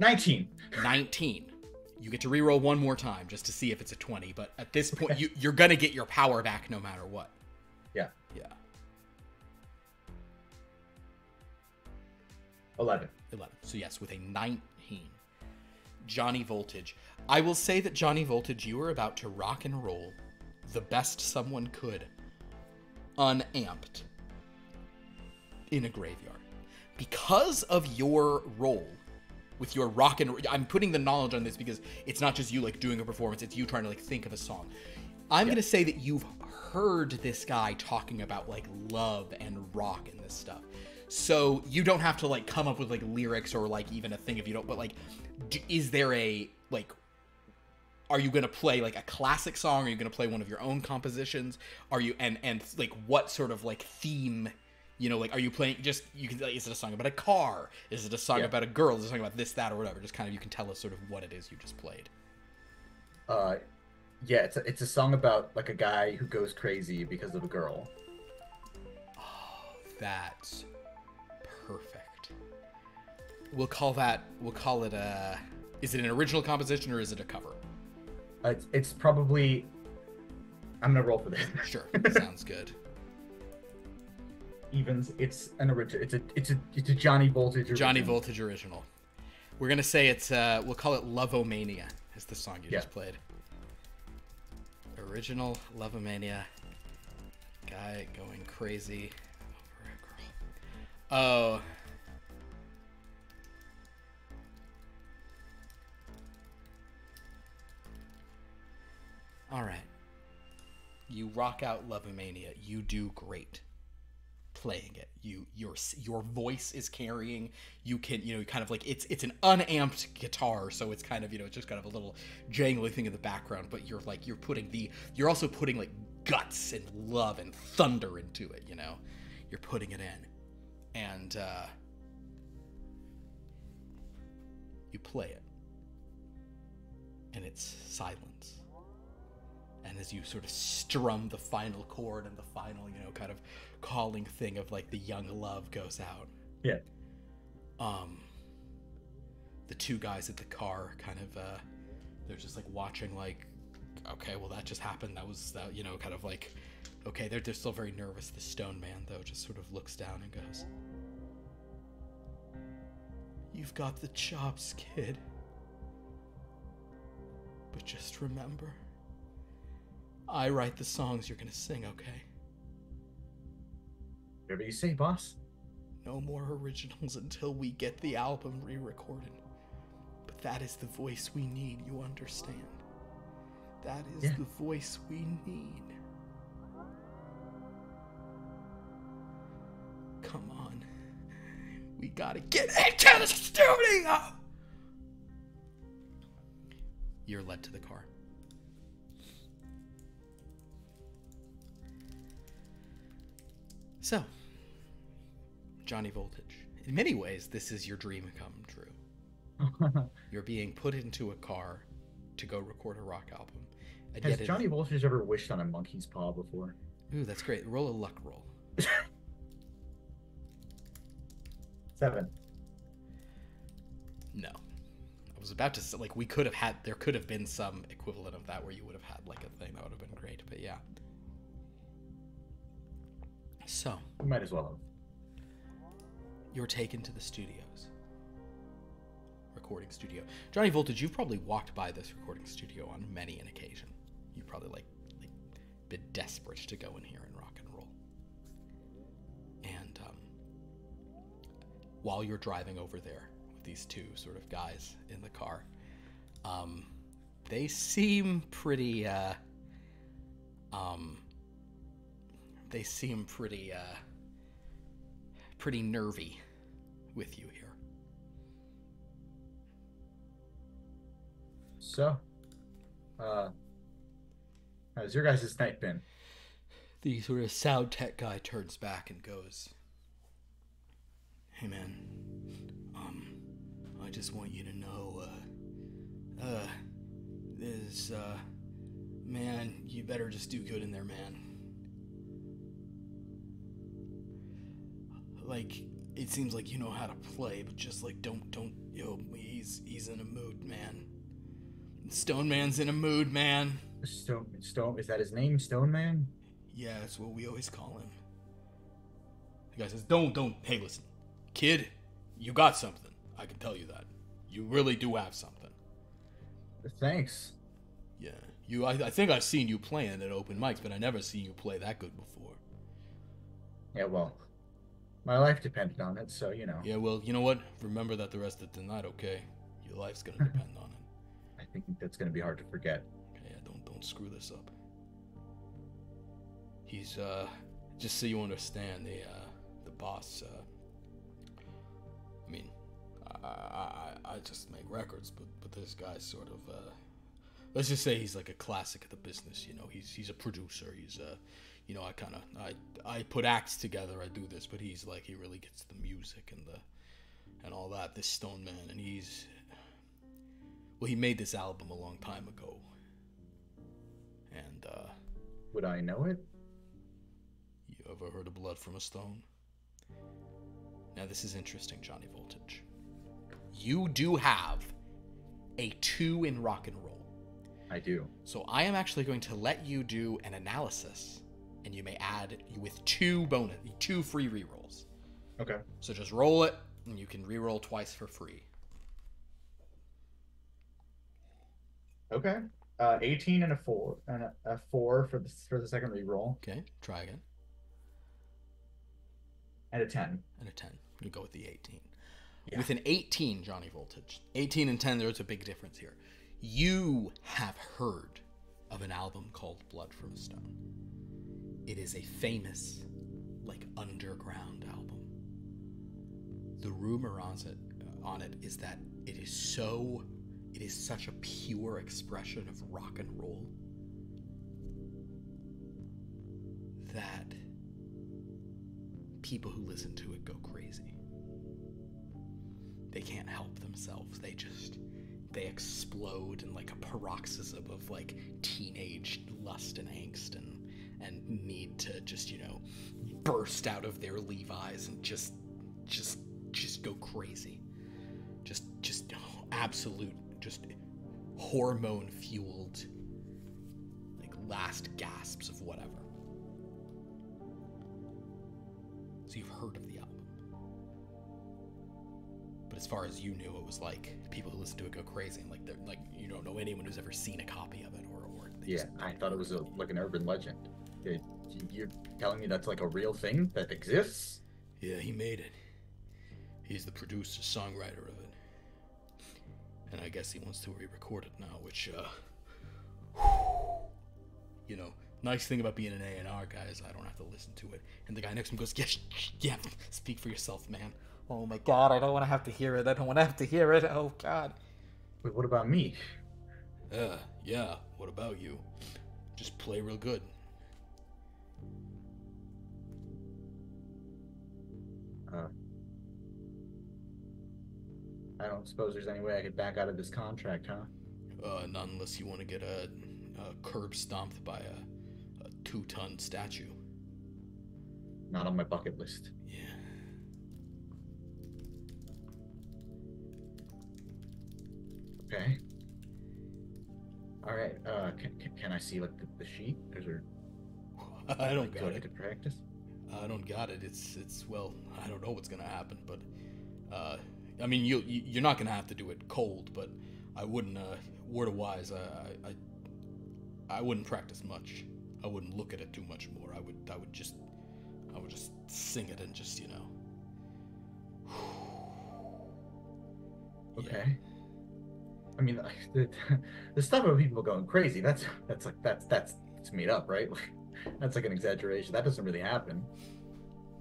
19. 19. You get to reroll 1 more time just to see if it's a 20, but at this point you're gonna get your power back no matter what. Yeah. Yeah. 11. 11. So yes, with a 19. Johnny Voltage. I will say that Johnny Voltage, you are about to rock and roll the best someone could, unamped, in a graveyard. Because of your role with your rock and... I'm putting the knowledge on this because it's not just you like doing a performance, it's you trying to like think of a song. I'm going to say that you've heard this guy talking about like love and rock and this stuff. So you don't have to like come up with like lyrics or like even a thing if you don't, but like, is there a like, are you going to play like a classic song? Are you going to play one of your own compositions? Are you, and like what sort of like theme, you know, like, are you playing just, you can, like, is it a song about a car? Is it a song about a girl? Is it a song about this, that, or whatever? Just kind of, you can tell us sort of what it is you just played. Yeah, it's a song about like a guy who goes crazy because of a girl. Oh, that's perfect. We'll call it a, is it an original composition or is it a cover? It's probably. I'm gonna roll for this. Sure, sounds good. Evens. It's an original. It's a Johnny Voltage. Original. Johnny Voltage original. We're gonna say it's. We'll call it Lovomania. Is the song you just played? Original Lovomania. Guy going crazy over a girl. Oh. All right. You rock out Lovomania. You do great playing it. Your voice is carrying. You can, kind of like it's an unamped guitar, so it's kind of, it's just kind of a little jangly thing in the background, but you're also putting like guts and love and thunder into it, You're putting it in. And you play it. And it's silence. And as you sort of strum the final chord and the final, kind of calling thing of like the young love goes out. Yeah. The two guys at the car kind of, they're just like watching like, okay, well that just happened. That was, kind of like, okay, they're still very nervous. The stone man though just sort of looks down and goes, "You've got the chops, kid. But just remember, I write the songs you're gonna sing, okay? Whatever you say, boss. No more originals until we get the album re-recorded. But that is the voice we need, you understand? That is the voice we need. Come on. We gotta get into the studio!" You're led to the car. So, Johnny Voltage. In many ways, this is your dream come true. You're being put into a car to go record a rock album. And Has Johnny Voltage ever wished on a monkey's paw before? Ooh, that's great. Roll a luck roll. 7. No. I was about to say, like, there could have been some equivalent of that where you would have had, like, a thing that would have been great, but yeah. So. We might as well have. You're taken to the studios. Recording studio. Johnny Voltage, you've probably walked by this recording studio on many an occasion. You've probably, like been desperate to go in here and rock and roll. And, while you're driving over there, these two sort of guys in the car, they seem pretty pretty nervy with you here. So how's your guys' night been? The sort of sound tech guy turns back and goes, "Hey man, I just want you to know, man, you better just do good in there, man. Like, it seems like you know how to play, but just like, don't, he's in a mood, man. Stone Man's in a mood, man." Stone, is that his name, Stone Man? Yeah, that's what we always call him. The guy says, don't, hey, listen, kid, you got something. I can tell you that. You really do have something. Thanks. Yeah, I think I've seen you playing at open mics, but I never seen you play that good before. Yeah, well, my life depended on it, so, Yeah, well, you know what? Remember that the rest of the night, okay? Your life's gonna depend on it. I think that's gonna be hard to forget. Okay, yeah, don't screw this up. He's, just so you understand, the boss, I mean, I just make records, but this guy's sort of, let's just say he's like a classic of the business, he's a producer, he's I put acts together, I do this, but he's like, he really gets the music and all that, this Stone Man, and he made this album a long time ago, and, would I know it? You ever heard of Blood from a Stone? Now this is interesting, Johnny Voltage. You do have a 2 in rock and roll. I do. So I am actually going to let you do an analysis, and you may add with two free rerolls. Okay. So just roll it, and you can reroll twice for free. Okay. 18 and a 4, and a 4 for the second reroll, Okay, try again. and a 10. And a 10. You go with the 18. Yeah. With an 18, Johnny Voltage, 18 and 10, there's a big difference here. You have heard of an album called Blood from a Stone. It is a famous, like, underground album. The rumor on it is that it is such a pure expression of rock and roll that people who listen to it go crazy. They can't help themselves. They explode in like a paroxysm of like teenage lust and angst and need to just, burst out of their Levi's and just go crazy. Just absolute, just hormone fueled, like last gasps of whatever. So you've heard of the album. But as far as you knew, it was like people who listen to it go crazy, and like they're like, you don't know anyone who's ever seen a copy of it, or yeah, I thought it was like an urban legend. You're telling me that's like a real thing that exists? Yeah, he made it. He's the producer, songwriter of it, and I guess he wants to re-record it now. Which, nice thing about being an A&R guy is I don't have to listen to it. And the guy next to him goes, yeah, speak for yourself, man. Oh my God, I don't want to have to hear it. Oh God. Wait, what about me? Yeah, what about you? Just play real good. I don't suppose there's any way I could back out of this contract, huh? Not unless you want to get a curb stomped by a 2-ton statue. Not on my bucket list. Yeah. Okay. All right. Can I see like the sheet? Is there? I don't got it. To practice. I don't got it. It's well, I don't know what's gonna happen, but I mean, you're not gonna have to do it cold, but I wouldn't. Word of wise, I wouldn't practice much. I wouldn't look at it too much more. I would just sing it and just Okay. Yeah. I mean, the stuff of people going crazy. That's made up, right? That's like an exaggeration. That doesn't really happen.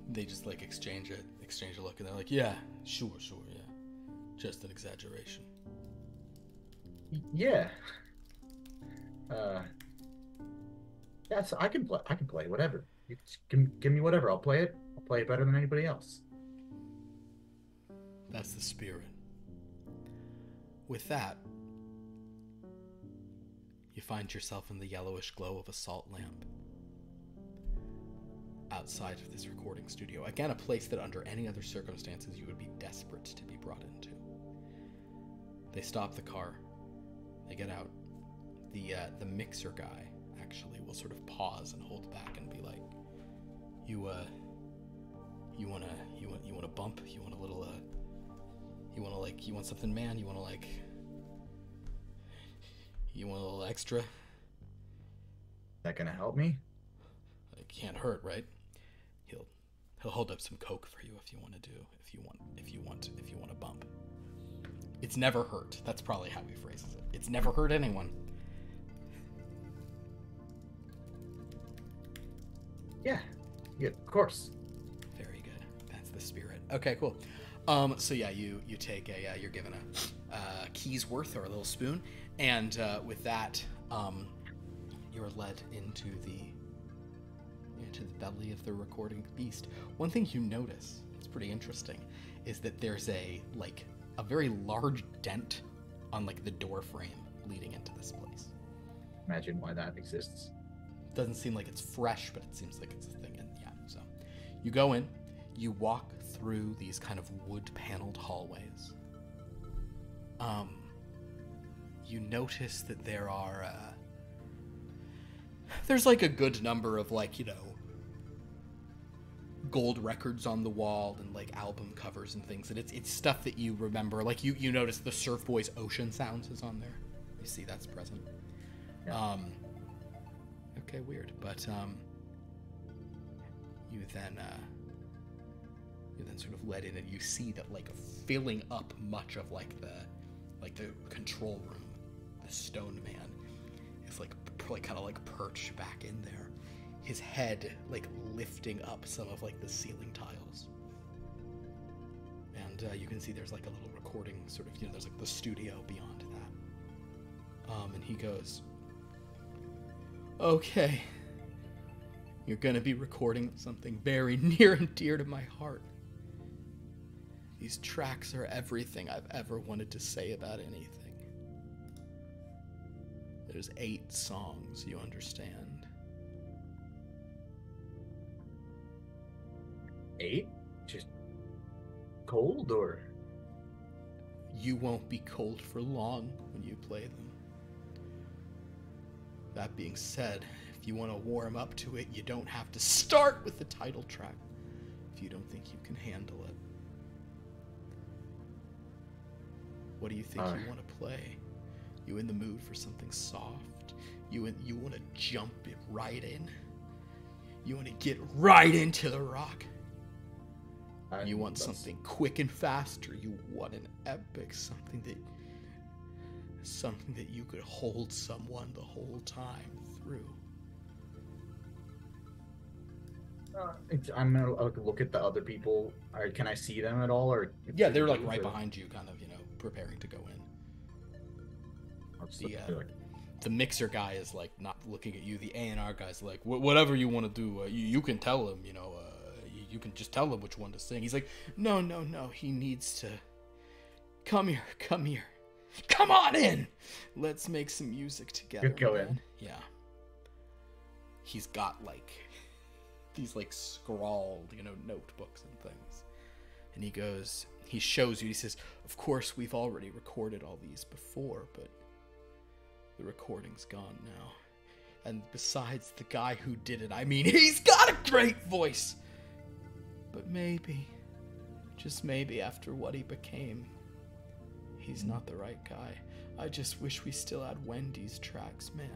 They just like exchange a look, and they're like, yeah, sure, yeah, just an exaggeration. Yeah. Yeah. So I can play whatever. You just give me whatever. I'll play it. I'll play it better than anybody else. That's the spirit. With that, you find yourself in the yellowish glow of a salt lamp outside of this recording studio. Again, a place that under any other circumstances you would be desperate to be brought into. They stop the car. They get out. The mixer guy actually will sort of pause and hold back and be like, you want a bump? You want a little you want something, man? You want a little extra? That gonna help me? It can't hurt, right? He'll hold up some Coke for you if you want a bump. It's never hurt. That's probably how he phrases it. It's never hurt anyone. Yeah, of course. Very good. That's the spirit. Okay, cool. So yeah, you take you're given a key's worth or a little spoon, and with that, you're led into the belly of the recording beast. One thing you notice, it's pretty interesting, is that there's a very large dent on like the door frame leading into this place. Imagine why that exists. Doesn't seem like it's fresh, but it seems like it's a thing. And yeah, so you go in, you walk through these kind of wood paneled hallways. you notice that there's like a good number of like, you know, gold records on the wall and like album covers and things, and it's stuff that you remember. Like you notice the Surf Boys Ocean Sounds is on there. You see that's present. Yeah. Okay, weird. But you then sort of let in, and you see that like filling up much of like the control room, the stone man is like kind of like perched back in there, his head like lifting up some of like the ceiling tiles, and you can see there's like a little recording sort of, you know, there's like the studio beyond that, and he goes, okay, you're gonna be recording something very near and dear to my heart. These tracks are everything I've ever wanted to say about anything. There's 8 songs, you understand? 8? Just cold, or? You won't be cold for long when you play them. That being said, if you want to warm up to it, you don't have to start with the title track if you don't think you can handle it. What do you think you want to play? You in the mood for something soft? You want to jump it right in? You want to get right into the rock? You want something quick and fast, or you want an epic, something that you could hold someone the whole time through? I'm gonna look at the other people. Can I see them at all, or? Yeah, they're like right behind you, kind of, you know, preparing to go in. The mixer guy is like not looking at you. The A&R guy's like, whatever you want to do, you can tell him, you know, you can just tell him which one to sing. He's like, no, he needs to come here, come on in. Let's make some music together. Go in. Yeah. He's got like these like scrawled, you know, notebooks and things. And he shows you, he says, of course, we've already recorded all these before, but the recording's gone now. And besides the guy who did it, I mean, he's got a great voice. But maybe, just maybe after what he became, he's not the right guy. I just wish we still had Wendy's tracks, man.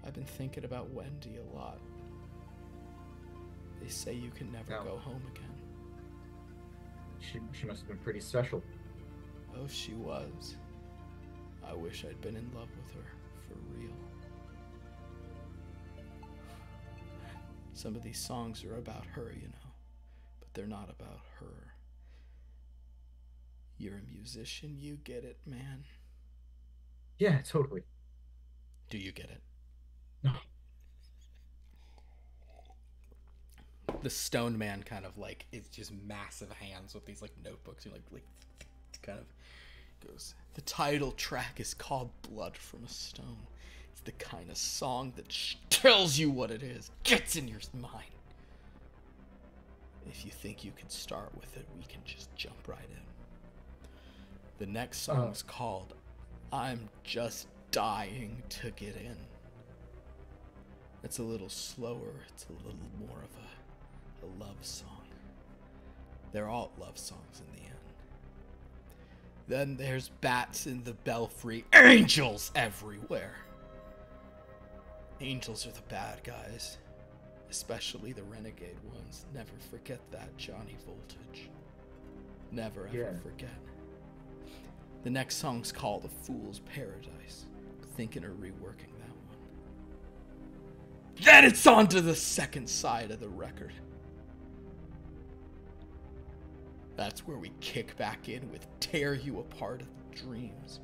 I've been thinking about Wendy a lot. They say you can never go home again. She must have been pretty special. Oh, she was. I wish I'd been in love with her, for real. Some of these songs are about her, you know, but they're not about her. You're a musician, you get it, man. Yeah, totally. Do you get it? No. The stone man kind of like, it's just massive hands with these like notebooks, and like kind of goes, the title track is called Blood from a Stone. It's the kind of song that tells you what it is, gets in your mind. If you think you can start with it, we can just jump right in. The next song is called I'm Just Dying to Get In. It's a little slower, it's a little more of a love song. They're all love songs in the end. Then there's Bats in the Belfry, angels everywhere. Angels are the bad guys, especially the renegade ones. Never forget that, Johnny Voltage. Never ever forget. The next song's called A Fool's Paradise. Thinking of reworking that one. Then it's on to the second side of the record. That's where we kick back in with Tear You Apart of the Dreams.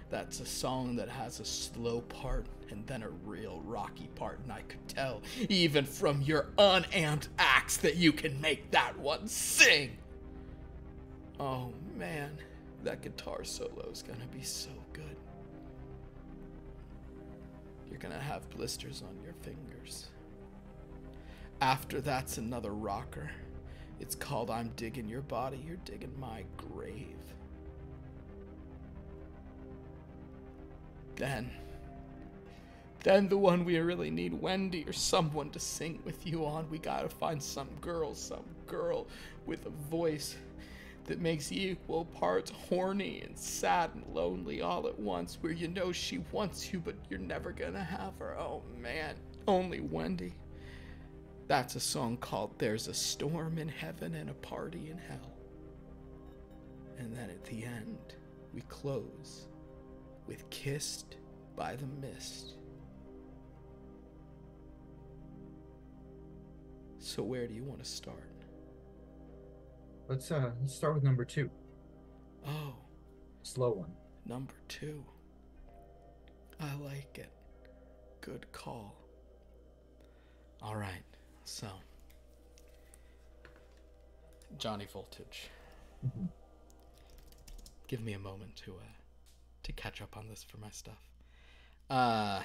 That's a song that has a slow part and then a real rocky part, and I could tell, even from your unamped axe, that you can make that one sing. Oh man, that guitar solo's gonna be so good. You're gonna have blisters on your fingers. After that's another rocker. It's called I'm Digging Your Body, You're Digging My Grave. Then the one we really need, Wendy, or someone to sing with you on. We gotta find some girl with a voice that makes equal parts horny and sad and lonely all at once, where you know she wants you, but you're never gonna have her. Oh man, only Wendy. That's a song called There's a Storm in Heaven and a Party in Hell. And then at the end, we close with Kissed by the Mist. So where do you want to start? Let's start with number 2. Oh, Slow one. number 2. I like it. Good call. All right, so Johnny Voltage. Mm-hmm. Give me a moment to catch up on this for my stuff. All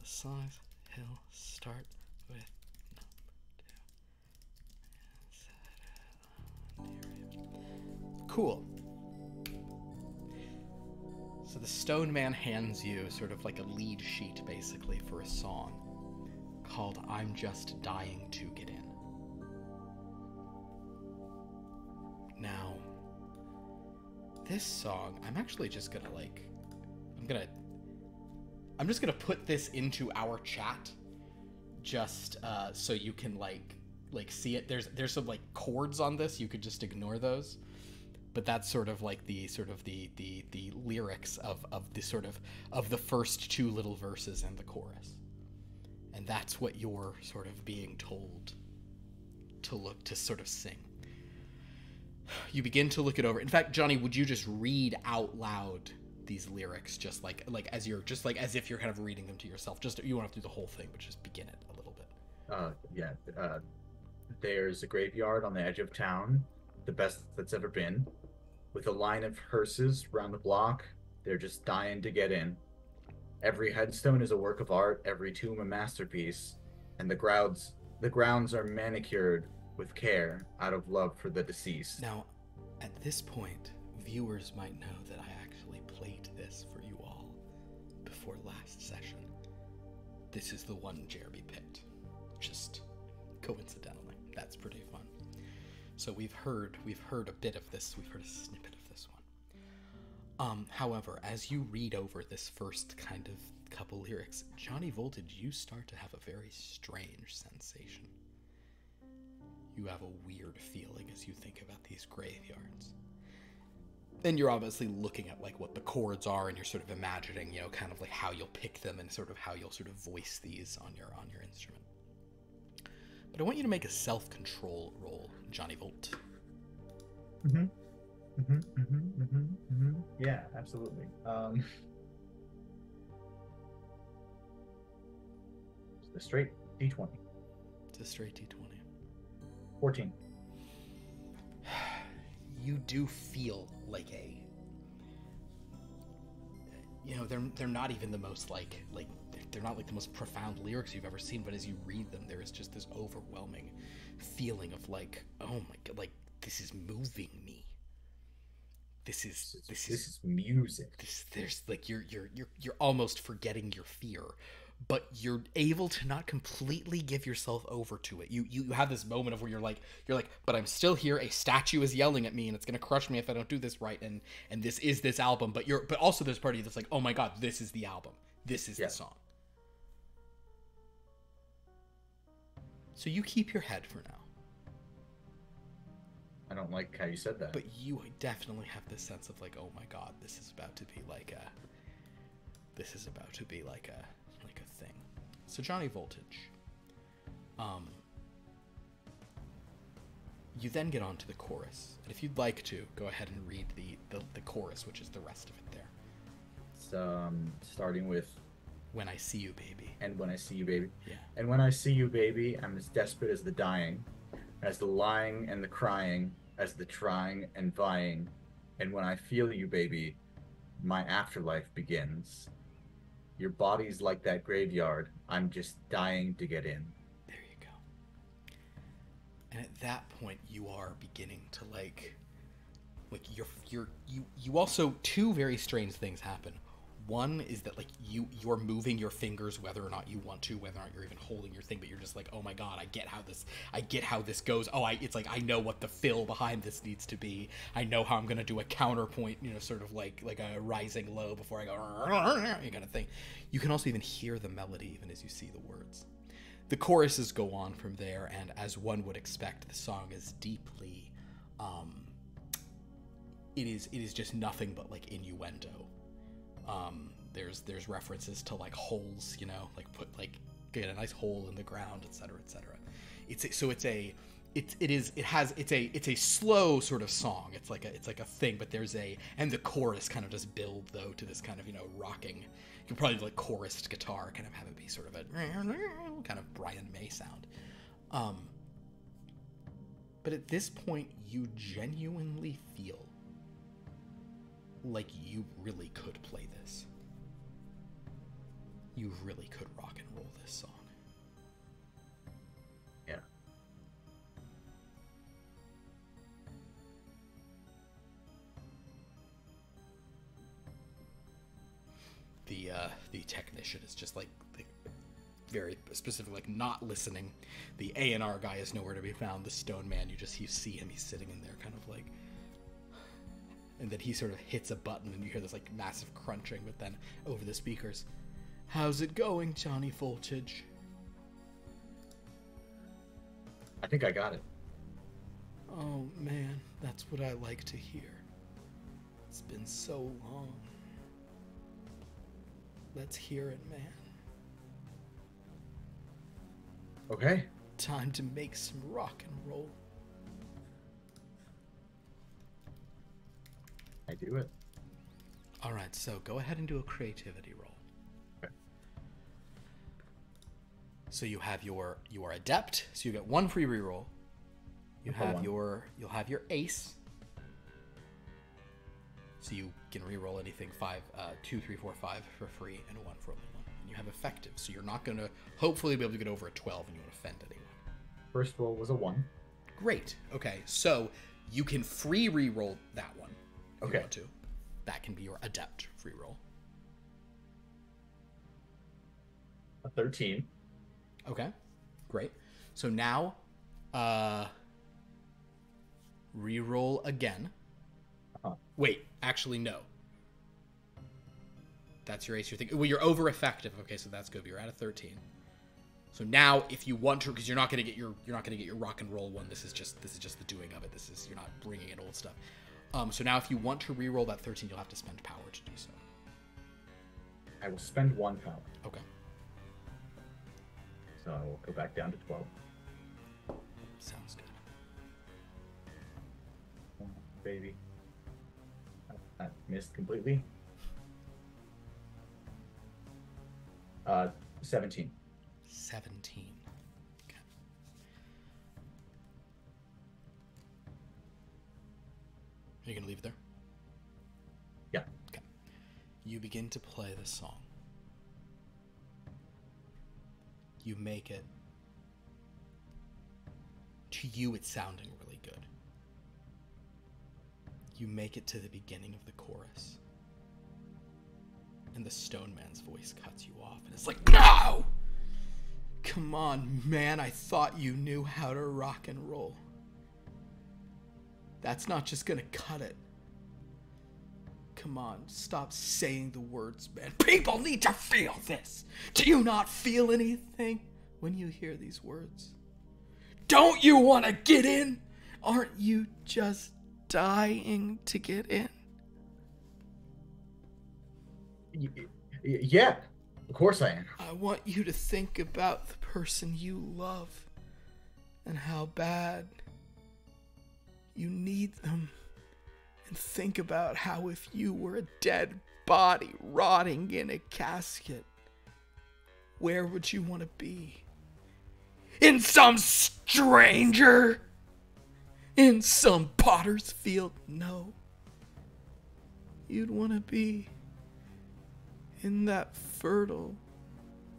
the songs he'll start with number 2. Cool. So the Stone Man hands you sort of like a lead sheet, basically, for a song called I'm Just Dying to Get In. Now, this song, I'm actually just gonna I'm just gonna put this into our chat, just so you can like see it. There's some like chords on this. You could just ignore those, but that's sort of like the lyrics of the sort of the first 2 little verses and the chorus, and that's what you're sort of being told to sort of sing. You begin to look it over. In fact, Johnny, would you just read out loud these lyrics, just like as if you're kind of reading them to yourself? Just, you don't have to do the whole thing, but just begin it a little bit. There's a graveyard on the edge of town, the best that's ever been, with a line of hearses round the block. They're just dying to get in. Every headstone is a work of art, every tomb a masterpiece, and the grounds are manicured with care out of love for the deceased. Now, at this point, viewers might know that I actually played this for you all before last session. This is the one Jeremy picked, just coincidentally. That's pretty fun. So we've heard a bit of this. We've heard a snippet of this one. However, as you read over this first kind of couple lyrics, Johnny Voltage, you start to have a very strange sensation. You have a weird feeling as you think about these graveyards. Then you're obviously looking at like what the chords are, and you're sort of imagining, you know, kind of like how you'll pick them and sort of how you'll sort of voice these on your instrument. But I want you to make a self-control roll, Johnny Volt. Yeah, absolutely. The straight D20. It's a straight D20. 14. You do feel like they're not even the most like they're not like the most profound lyrics you've ever seen, but as you read them, there is just this overwhelming feeling of like, oh my god, like this is moving me. This is music. There's like you're almost forgetting your fear, but you're able to not completely give yourself over to it. You have this moment of where you're like, but I'm still here. A statue is yelling at me, and it's gonna crush me if I don't do this right. And this is this album. But also there's part of you that's like, oh my god, this is the album. This is the song. So you keep your head for now. I don't like how you said that. But you definitely have this sense of like, oh my god, this is about to be like a thing. So Johnny Voltage, you then get on to the chorus, and if you'd like to, go ahead and read the chorus, which is the rest of it there. It's starting with, when I see you, baby. And when I see you, baby. Yeah. And when I see you, baby, I'm as desperate as the dying, as the lying and the crying, as the trying and vying. And when I feel you, baby, my afterlife begins. Your body's like that graveyard. I'm just dying to get in. There you go. And at that point, you are beginning to like like you also, two very strange things happen. One is that like you're moving your fingers whether or not you want to, whether or not you're even holding your thing, but you're just like, oh my god, I get how this goes. Oh, it's like I know what the fill behind this needs to be. I know how I'm gonna do a counterpoint, sort of like a rising low before I go kind of thing. You can also even hear the melody even as you see the words. The choruses go on from there, and as one would expect, the song is deeply, it is just nothing but like innuendo. There's references to like holes, like put like get a nice hole in the ground, etc., etc. It's a slow sort of song. It's like a thing, but and the chorus kind of just build though to this kind of rocking. You could probably like chorused guitar, kind of have it be sort of a kind of Brian May sound. But at this point, you genuinely feel like you really could play this. You really could rock and roll this song. Yeah. The technician is just like very specific, like not listening. The A&R guy is nowhere to be found. The stone man, you see him, he's sitting in there kind of like, and then he sort of hits a button and you hear this like massive crunching, but then over the speakers, how's it going, Johnny Voltage? I think I got it. Oh man, that's what I like to hear. It's been so long. Let's hear it, man. Okay. Time to make some rock and roll. I do it. All right, so go ahead and do a creativity roll. Okay. So you have your adept, so you get one free reroll. You'll have your ace. So you can reroll anything 2, 3, 4, 5 for free and 1 for only 1. And you have effective, so you're not going to hopefully be able to get over a 12 and you won't offend anyone. First roll was a 1. Great. Okay, so you can free reroll that one. If Okay. you want to. That can be your adept free roll. A 13. Okay, great. So now, reroll again. Uh-huh. Wait, actually no. That's your ace. You're thinking. Well, you're over effective. Okay, so that's good. But you're at a 13. So now, if you want to, because you're not going to get your rock and roll one. This is just the doing of it. You're not bringing in old stuff. So now, if you want to reroll that 13, you'll have to spend power to do so. I will spend 1 power. Okay. So I will go back down to 12. Sounds good. Oh, baby. I missed completely. 17. 17. Okay. Are you going to leave it there? Yeah. Okay. You begin to play the song. You make it. To you, it's sounding really good. You make it to the beginning of the chorus. And the stone man's voice cuts you off. And it's like, no! Come on, man. I thought you knew how to rock and roll. That's not just gonna cut it. Come on, stop saying the words, man. People need to feel this. Do you not feel anything when you hear these words? Don't you want to get in? Aren't you just dying to get in? Yeah, of course I am. I want you to think about the person you love and how bad you need them. And think about how if you were a dead body rotting in a casket, where would you want to be? In some stranger? In some potter's field? No. You'd want to be in that fertile,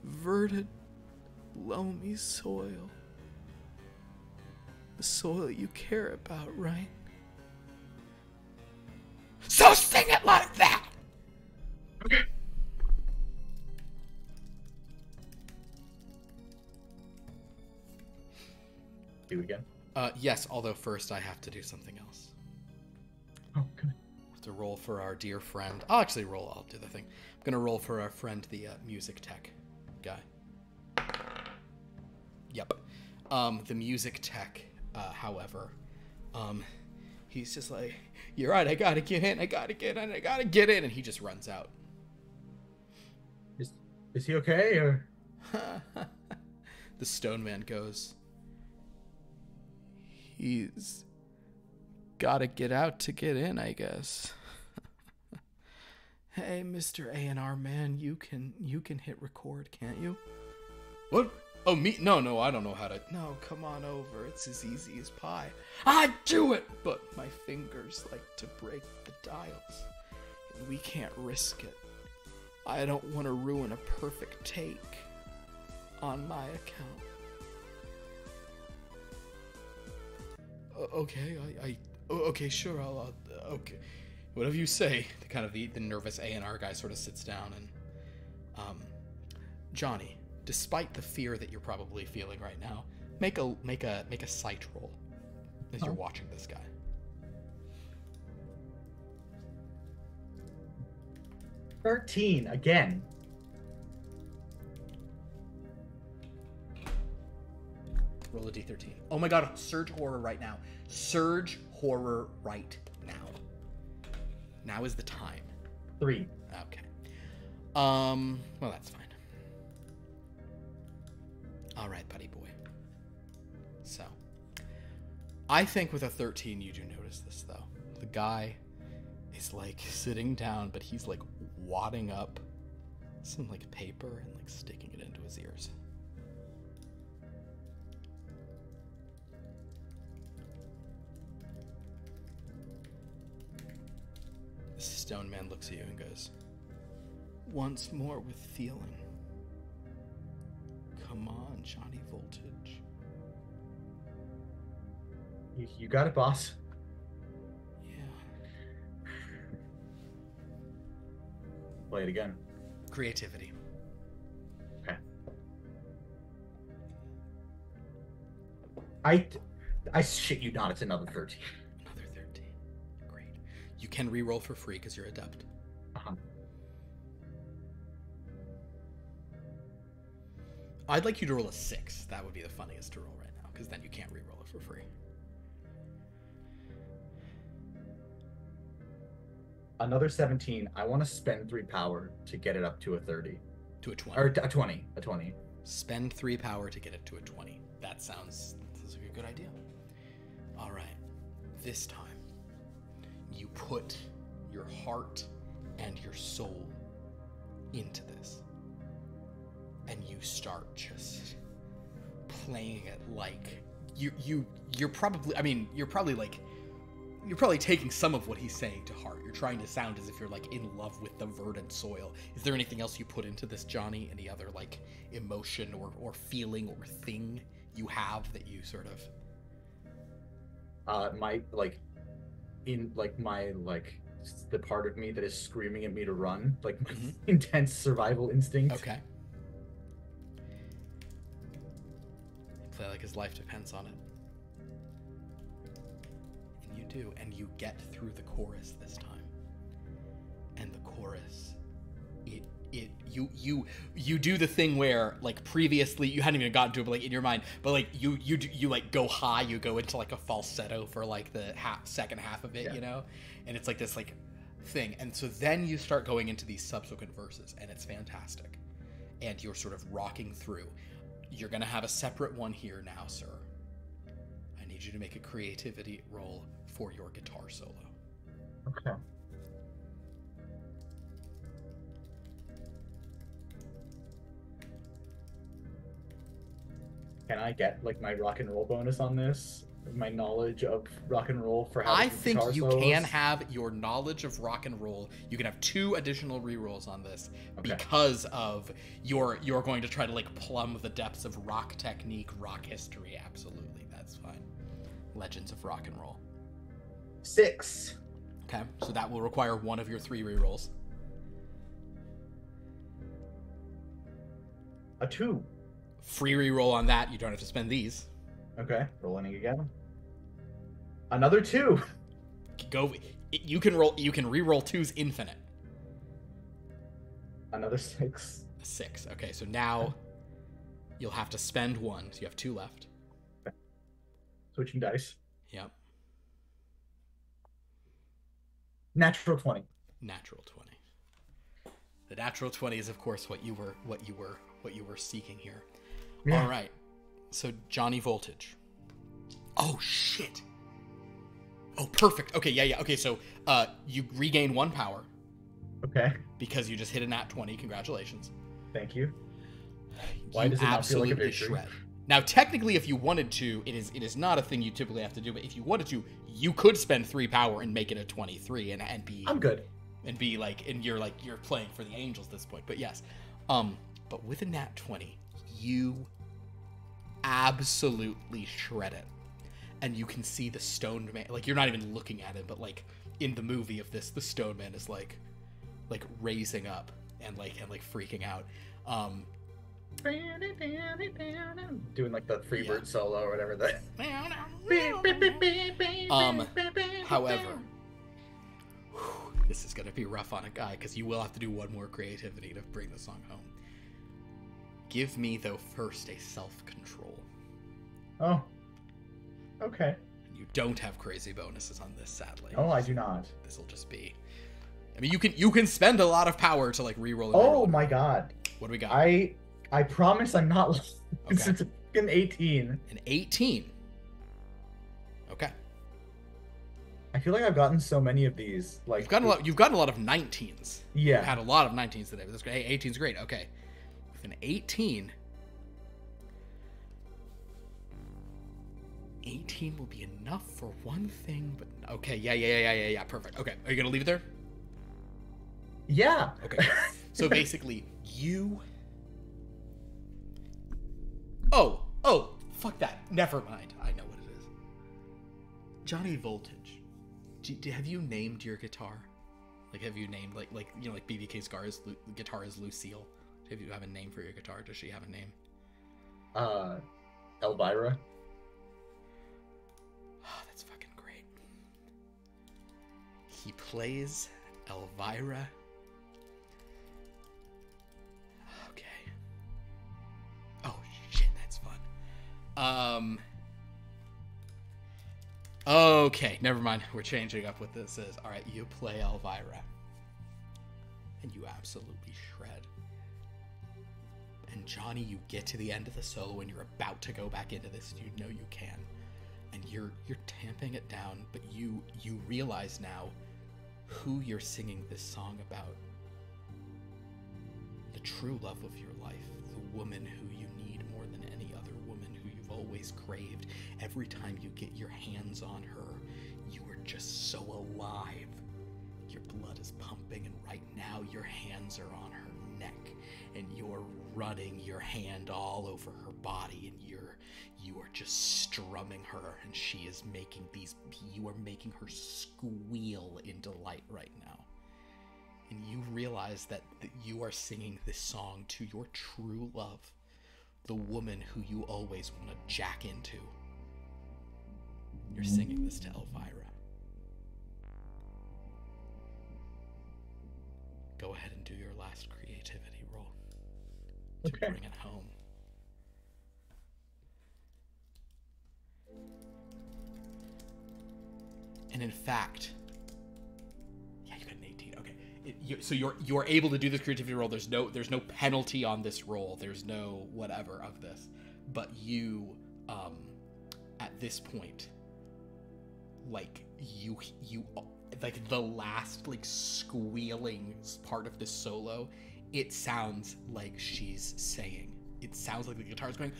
verdant, loamy soil. The soil you care about, right? So sing it like that! Okay. Do it again. Yes, although first I have to do something else. Oh, good. I have to roll for our dear friend. I'll do the thing. I'm gonna roll for our friend, the music tech guy. Yep. The music tech, however, he's just like, you're right, I gotta get in, and he just runs out. Is he okay, or? The stone man goes, he's gotta get out to get in, I guess. Hey, Mr. A&R man, you can hit record, can't you? What? Oh, me? No, I don't know how to. No, come on over. It's as easy as pie. I'd do it, but my fingers like to break the dials, and we can't risk it. I don't want to ruin a perfect take on my account. Okay, okay, sure, okay. Whatever you say. The nervous A&R guy sort of sits down and, Johnny, despite the fear that you're probably feeling right now, make a sight roll as you're watching this guy. $13 again. Roll a d13. Oh my god, surge horror right now. Surge horror right now. Now is the time. 3. Okay. Well, that's fine. All right, buddy boy. So, I think with a 13, you do notice this, though. The guy is, like, sitting down, but he's, like, wadding up some, like, paper and, like, sticking it into his ears. The stone man looks at you and goes, once more with feeling. Come on, Johnny Voltage. You got it, boss. Yeah. Play it again. Creativity. Okay. I shit you not, it's another 13. Another 13. Great. You can re-roll for free because you're adept. Uh-huh. I'd like you to roll a 6. That would be the funniest to roll right now, because then you can't re-roll it for free. Another 17. I want to spend 3 power to get it up to a 30. To a 20. Or a 20. A 20. Spend 3 power to get it to a 20. That sounds like a good idea. All right. This time, you put your heart and your soul into this. And you start just playing it like you're probably taking some of what he's saying to heart. You're trying to sound as if you're like in love with the verdant soil. Is there anything else you put into this, Johnny? Any other like emotion or feeling or thing you have that you sort of the part of me that is screaming at me to run, like my intense survival instinct. Okay. Play like his life depends on it. And you do, and you get through the chorus this time. And the chorus, you do the thing where like previously you hadn't even gotten to it, but like in your mind, but like you like go high, you go into like a falsetto for like the second half of it, yeah. You know, and it's like this like thing, and so then you start going into these subsequent verses, and it's fantastic, and you're sort of rocking through. You're gonna have a separate one here now, sir. I need you to make a creativity roll for your guitar solo. Okay. Can I get like my rock and roll bonus on this? My knowledge of rock and roll for having I think guitar you solos? can have your knowledge of rock and roll. You can have 2 additional rerolls on this, okay, because of you're going to try to like plumb the depths of rock technique, rock history. Absolutely, that's fine. Legends of rock and roll. 6. Okay, so that will require one of your 3 rerolls. A 2. Free reroll on that. You don't have to spend these. Okay, rolling again. Another 2. Go. You can roll. You can reroll 2s infinite. Another 6. 6. Okay, so now you'll have to spend 1. So you have 2 left. Okay. Switching dice. Yep. Natural 20. Natural 20. The natural 20 is, of course, what you were seeking here. Yeah. All right. So Johnny Voltage. Oh shit. Oh, perfect. Okay, yeah. Okay, so you regain 1 power. Okay. Because you just hit a nat 20. Congratulations. Thank you. Why does it not feel like a victory? Shred. Now, technically, if you wanted to, it is not a thing you typically have to do, but if you wanted to, you could spend 3 power and make it a 23 and be... I'm good. And be like, and you're playing for the Angels at this point. But yes. But with a nat 20, you absolutely shred it. And you can see the stoned man, like, you're not even looking at him, but like in the movie of this, the stone man is like raising up and freaking out. Doing like the Freebird solo or whatever that. However, this is gonna be rough on a guy because you will have to do 1 more creativity to bring the song home. Give me, though, first a self-control. Oh. Okay. You don't have crazy bonuses on this, sadly. Oh, I do not. This will just be... I mean, you can spend a lot of power to, like, reroll. Oh, my God. What do we got? I promise I'm not... Okay. Since it's an 18. An 18? Okay. I feel like I've gotten so many of these. Like You've gotten a lot of 19s. Yeah. You've had a lot of 19s today. That's great. Hey, 18's great. Okay. With an 18... 18 will be enough for one thing, but... Okay, yeah, perfect. Okay, are you going to leave it there? Yeah. Okay. So basically, you... Oh, fuck that. Never mind. I know what it is. Johnny Voltage. Have you named your guitar? Like, have you named, like BB King's guitar is Lucille. Have you have a name for your guitar? Does she have a name? Elvira. Oh, that's fucking great. He plays Elvira. Okay. Oh shit, that's fun. Okay, never mind. We're changing up what this is. All right, you play Elvira, and you absolutely shred. And Johnny, you get to the end of the solo, and you're about to go back into this. You know you can. And you're tamping it down, but you realize now who you're singing this song about. The true love of your life, the woman who you need more than any other woman, who you've always craved. Every time you get your hands on her, you are just so alive. Your blood is pumping, and right now your hands are on her neck, and you're running your hand all over her body, and you are just strumming her, and she is you are making her squeal in delight right now. And you realize that you are singing this song to your true love, the woman who you always want to jack into. You're singing this to Elvira. Go ahead and do your last creativity roll to bring it home. And in fact, yeah, you got an 18. Okay, so you're able to do this creativity roll. There's no penalty on this roll. There's no whatever of this. But you, at this point, like you like the last like squealing part of this solo, it sounds like she's saying. It sounds like the guitar's going,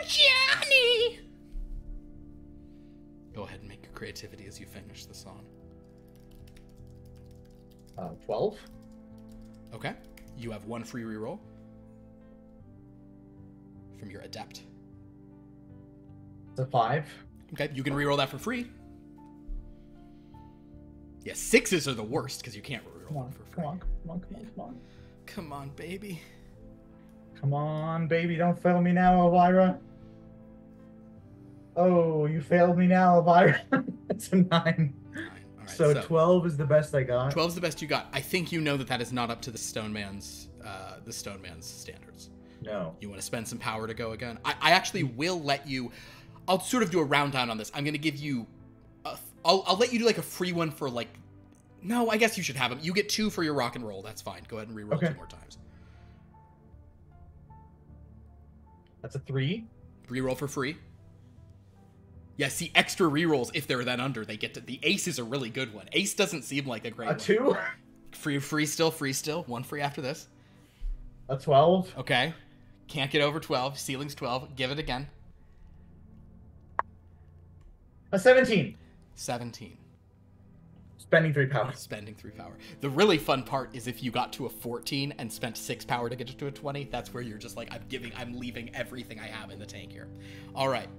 Johnny. Go ahead and make your creativity as you finish the song. 12. Okay. You have 1 free reroll from your adept. It's a 5. Okay, you can reroll that for free. Yeah, 6s are the worst because you can't reroll them for free. Come on. Come on, baby. Come on, baby, don't fail me now, Elvira. Oh, you failed me now, Elvira. It's a 9. 9. All right, So 12 is the best I got. 12's the best you got. I think you know that is not up to the Stone Man's standards. No. You want to spend some power to go again? I actually will let you. I'll sort of do a round down on this. I'm going to give you. I'll let you do like a free one for like. No, I guess you should have them. You get 2 for your rock and roll. That's fine. Go ahead and reroll 2 more times. That's a 3. Reroll for free. Yeah, see, extra rerolls, if they're then under, they get to... The ace is a really good one. Ace doesn't seem like a great one. 2? Free still. 1 free after this. A 12. Okay. Can't get over 12. Ceiling's 12. Give it again. A 17. 17. Spending 3 power. Spending 3 power. The really fun part is if you got to a 14 and spent 6 power to get to a 20, that's where you're just like, I'm leaving everything I have in the tank here. All right.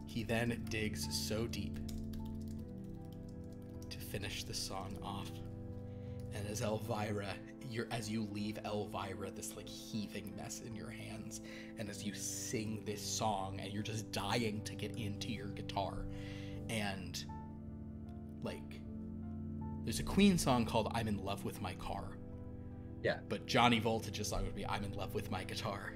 He then digs so deep to finish the song off. And as Elvira, as you leave Elvira, this like heaving mess in your hands, and as you sing this song, and you're just dying to get into your guitar, and like, there's a Queen song called "I'm in Love with My Car." Yeah. But Johnny Voltage's song would be "I'm in Love with My Guitar."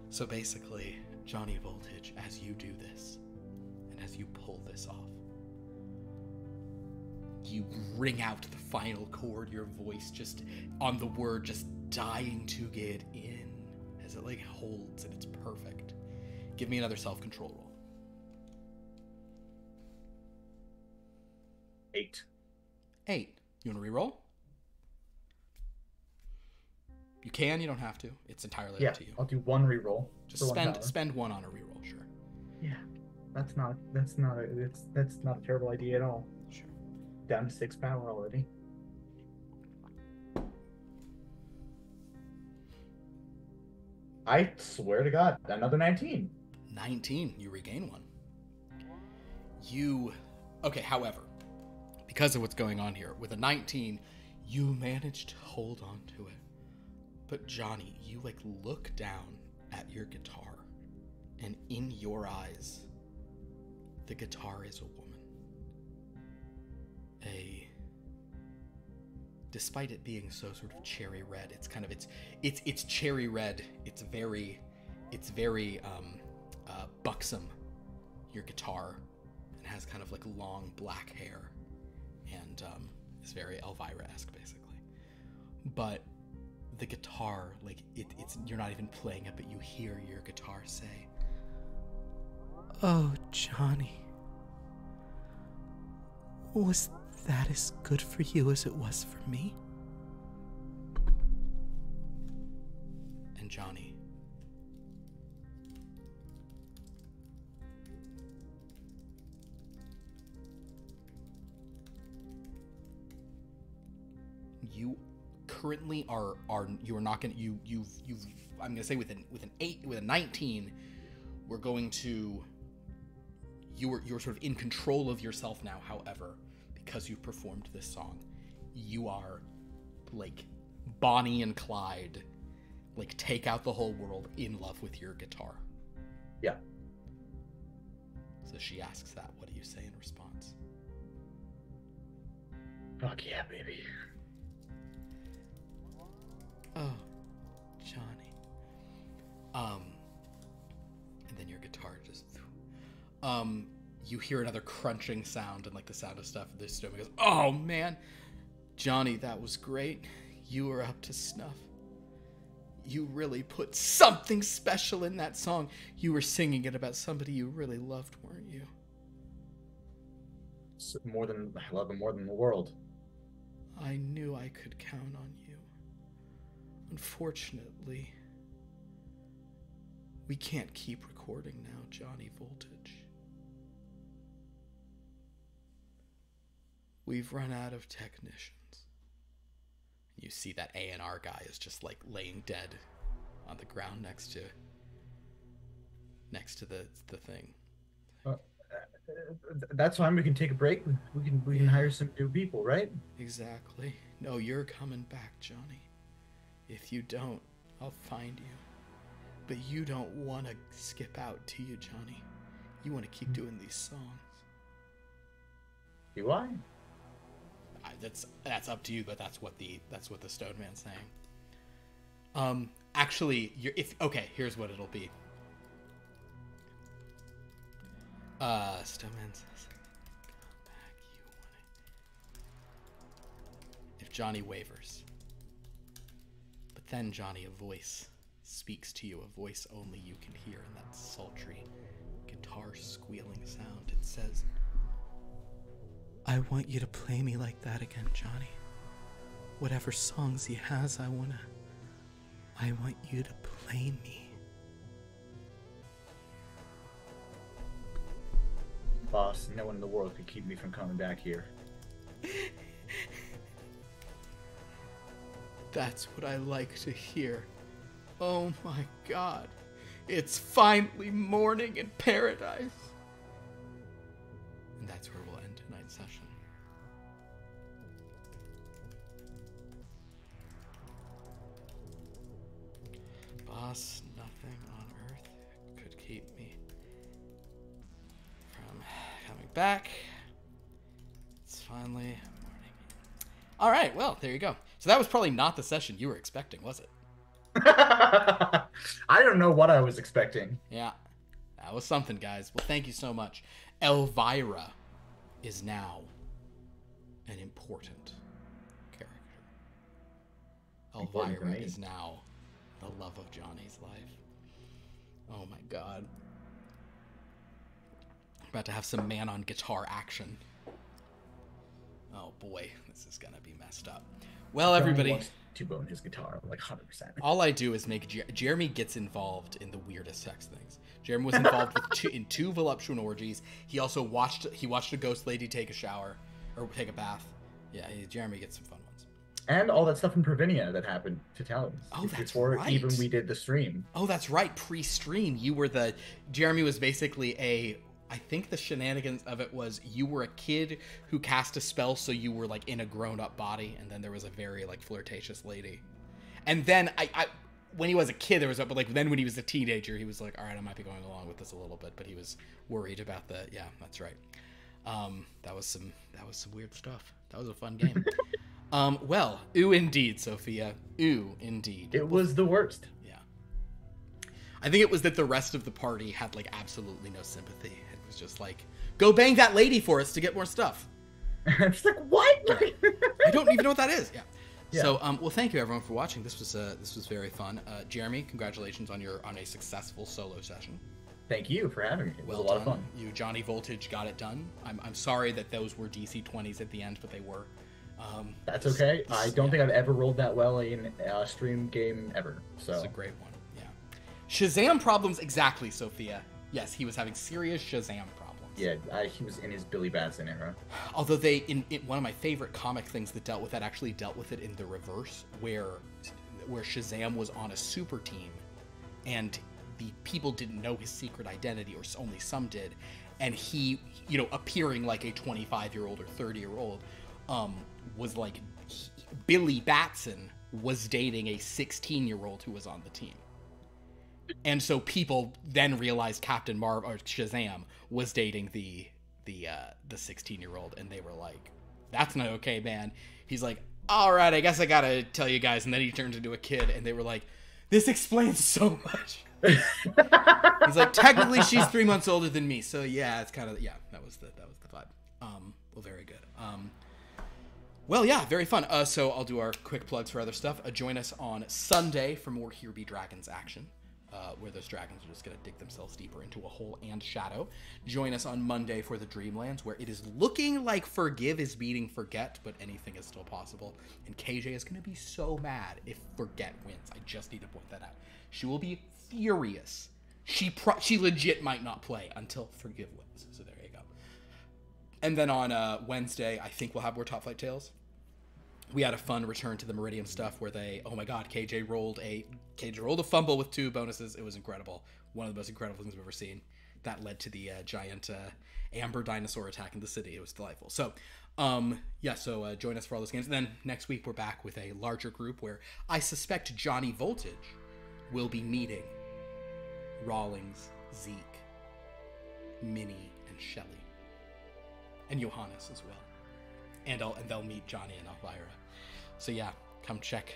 So basically, Johnny Voltage, as you do this, and as you pull this off, you ring out the final chord, your voice just on the word, just dying to get in, as it like holds and it's perfect. Give me another self-control roll. 8. 8. You want to reroll? You can, you don't have to. It's entirely up to you. I'll do 1 reroll. Just spend 1 on a reroll, sure. Yeah. That's not a terrible idea at all. Sure. Down to 6 power already. I swear to God, another 19. 19. You regain 1. Okay, however, because of what's going on here, with a 19, you managed to hold on to it. But Johnny, you like look down at your guitar, and in your eyes, the guitar is a woman. Despite it being so sort of cherry red, it's kind of it's cherry red. It's very buxom. Your guitar, and has kind of like long black hair, and is very Elvira-esque basically. But the guitar, like it's you're not even playing it, but you hear your guitar say, "Oh, Johnny, was that as good for you as it was for me?" And Johnny, you currently are you are not going to you've I'm going to say with a 19, we're going to you're sort of in control of yourself now. However, because you performed this song, you are like Bonnie and Clyde, like take out the whole world, in love with your guitar. Yeah. So she asks that. What do you say in response? Fuck yeah, baby. Oh, Johnny. And then your guitar just you hear another crunching sound and like the sound of stuff. This stone goes, "Oh man, Johnny, that was great. You were up to snuff. You really put something special in that song. You were singing it about somebody you really loved, weren't you?" I love him more than the world. "I knew I could count on you. Unfortunately, we can't keep recording now, Johnny Voltage. We've run out of technicians." You see that A&R guy is just like laying dead on the ground next to the thing. That's fine. We can take a break. We can hire some new people, right? Exactly. No, you're coming back, Johnny. If you don't, I'll find you. But you don't want to skip out, do you, Johnny? You want to keep doing these songs. Do I? That's up to you, but that's what the Stone Man's saying. Actually, here's what it'll be. Stone Man says, "Come back, you wanna." If Johnny wavers, but then Johnny, a voice speaks to you, a voice only you can hear in that sultry guitar squealing sound. It says, "I want you to play me like that again, Johnny. Whatever songs he has, I want you to play me." Boss, no one in the world could keep me from coming back here. That's what I like to hear. Oh my God. It's finally morning in paradise. And that's where we'll end tonight's session. Boss, nothing on earth could keep me from coming back. It's finally morning. All right, well, there you go. So that was probably not the session you were expecting, was it? I don't know what I was expecting. Yeah, that was something, guys. Well, thank you so much. Elvira is now an important character. Elvira is now the love of Johnny's life. Oh my God. About to have some man on guitar action. Oh boy, this is gonna be messed up. Well, everybody, wants to bone his guitar like 100%. all I do is make Jeremy gets involved in the weirdest sex things. Jeremy was involved in two voluptuous orgies. He also watched a ghost lady take a shower or take a bath. Yeah, Jeremy gets some fun ones. And all that stuff in Provinia that happened to Talons. Oh, that's before right. Even we did the stream. Oh, that's right. Pre-stream, Jeremy was basically I think the shenanigans of it was you were a kid who cast a spell, so you were like in a grown-up body, and then there was a very like flirtatious lady. And then I when he was a kid, but like then when he was a teenager, he was like, all right, I might be going along with this a little bit, but he was worried about yeah, that's right. That was some weird stuff. That was a fun game. Well, ooh indeed, Sophia. Ooh indeed. It was the worst. Yeah. I think it was that the rest of the party had like absolutely no sympathy. It was just like, go bang that lady for us to get more stuff. It's like, what? I don't even know what that is. Yeah. Yeah. So, well, thank you everyone for watching. This was very fun. Jeremy, congratulations on a successful solo session. Thank you for having me. It was Well a lot done. of fun. You, Johnny Voltage, got it done. I'm sorry that those were DC 20s at the end, but they were. That's okay. I don't think I've ever rolled that well in a stream game ever. So it's a great one. Yeah. Shazam problems, exactly, Sophia. Yes, he was having serious Shazam problems. Yeah, he was in his Billy Batson era. Although in one of my favorite comic things that dealt with that actually dealt with it in the reverse, where Shazam was on a super team, and the people didn't know his secret identity, or only some did, and he, appearing like a 25-year-old or 30-year-old, was like Billy Batson was dating a 16-year-old who was on the team. And so people then realized Captain Marvel or Shazam was dating the 16-year-old, and they were like, "That's not okay, man." He's like, "All right, I guess I gotta tell you guys." And then he turns into a kid, and they were like, "This explains so much." He's like, "Technically, she's 3 months older than me, so yeah, it's kind of That was the vibe. Well, very good. Well, yeah, very fun. So I'll do our quick plugs for other stuff. Join us on Sunday for more Here Be Dragons action. Where those dragons are just going to dig themselves deeper into a hole and shadow. Join us on Monday for the Dreamlands, where it is looking like Forgive is beating Forget, but anything is still possible. And KJ is going to be so mad if Forget wins. I just need to point that out. She will be furious. She legit might not play until Forgive wins. So there you go. And then on Wednesday, I think we'll have more Top Flight Tales. We had a fun return to the Meridian stuff where oh my god, KJ rolled a fumble with 2 bonuses. It was incredible. One of the most incredible things I've ever seen. that led to the giant amber dinosaur attack in the city. It was delightful. So, so join us for all those games. And then next week we're back with a larger group where I suspect Johnny Voltage will be meeting Rawlings, Zeke, Minnie, and Shelley, and Johannes as well. And they'll meet Johnny and Elvira. So yeah, come check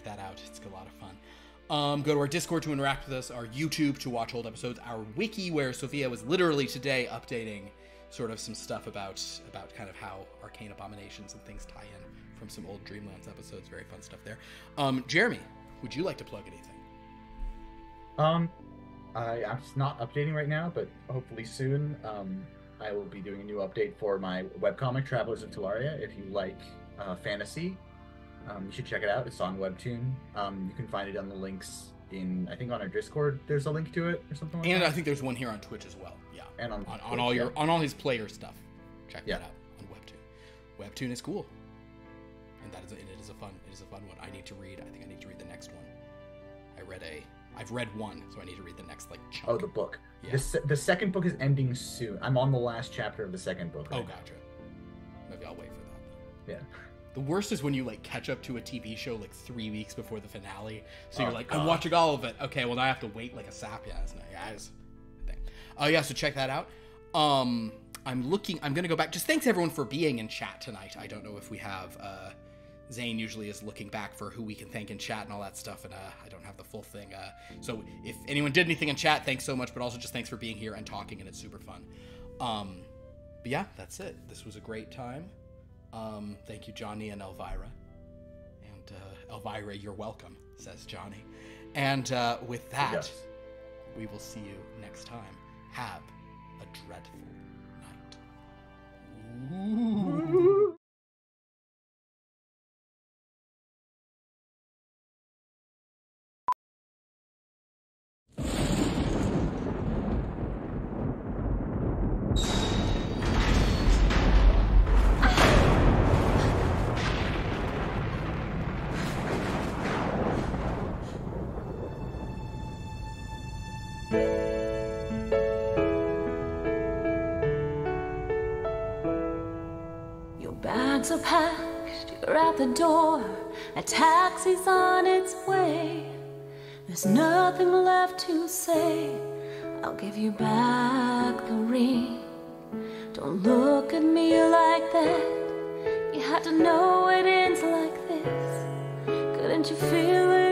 that out. It's a lot of fun. Go to our Discord to interact with us, our YouTube to watch old episodes, our wiki where Sophia was literally today updating sort of some stuff about kind of how arcane abominations and things tie in from some old Dreamlands episodes. Very fun stuff there. Jeremy, would you like to plug anything? I'm not updating right now, but hopefully soon. I will be doing a new update for my webcomic, Travelers of Talaria. If you like fantasy, you should check it out. It's on Webtoon. You can find it on the links I think on our Discord. There's a link to it or something like that. And I think there's one here on Twitch as well. Yeah. And on Twitch, on all his player stuff. Check that out on Webtoon. Webtoon is cool, and it is a fun one. I need to read. I think I need to read the next one. I've read one, so I need to read the next chunk. Oh, the book. Yeah. The second book is ending soon. I'm on the last chapter of the second book. Right gotcha. Maybe I'll wait for that then. Yeah. The worst is when you catch up to a TV show 3 weeks before the finale. So you're I'm watching all of it. Okay, well now I have to wait a sap. Yeah, it's a thing. Yeah, so check that out. I'm gonna go back. Just thanks everyone for being in chat tonight. I don't know if we have Zane usually is looking back for who we can thank in chat and all that stuff, and I don't have the full thing. So if anyone did anything in chat, thanks so much, but also just thanks for being here and talking, and it's super fun. But yeah, that's it. This was a great time. Thank you, Johnny and Elvira. And Elvira, you're welcome, says Johnny. And with that, we will see you next time. Have a dreadful night. Ooh. Bags are packed, you're at the door, a taxi's on its way. There's nothing left to say, I'll give you back the ring. Don't look at me like that, you had to know it ends like this. Couldn't you feel it?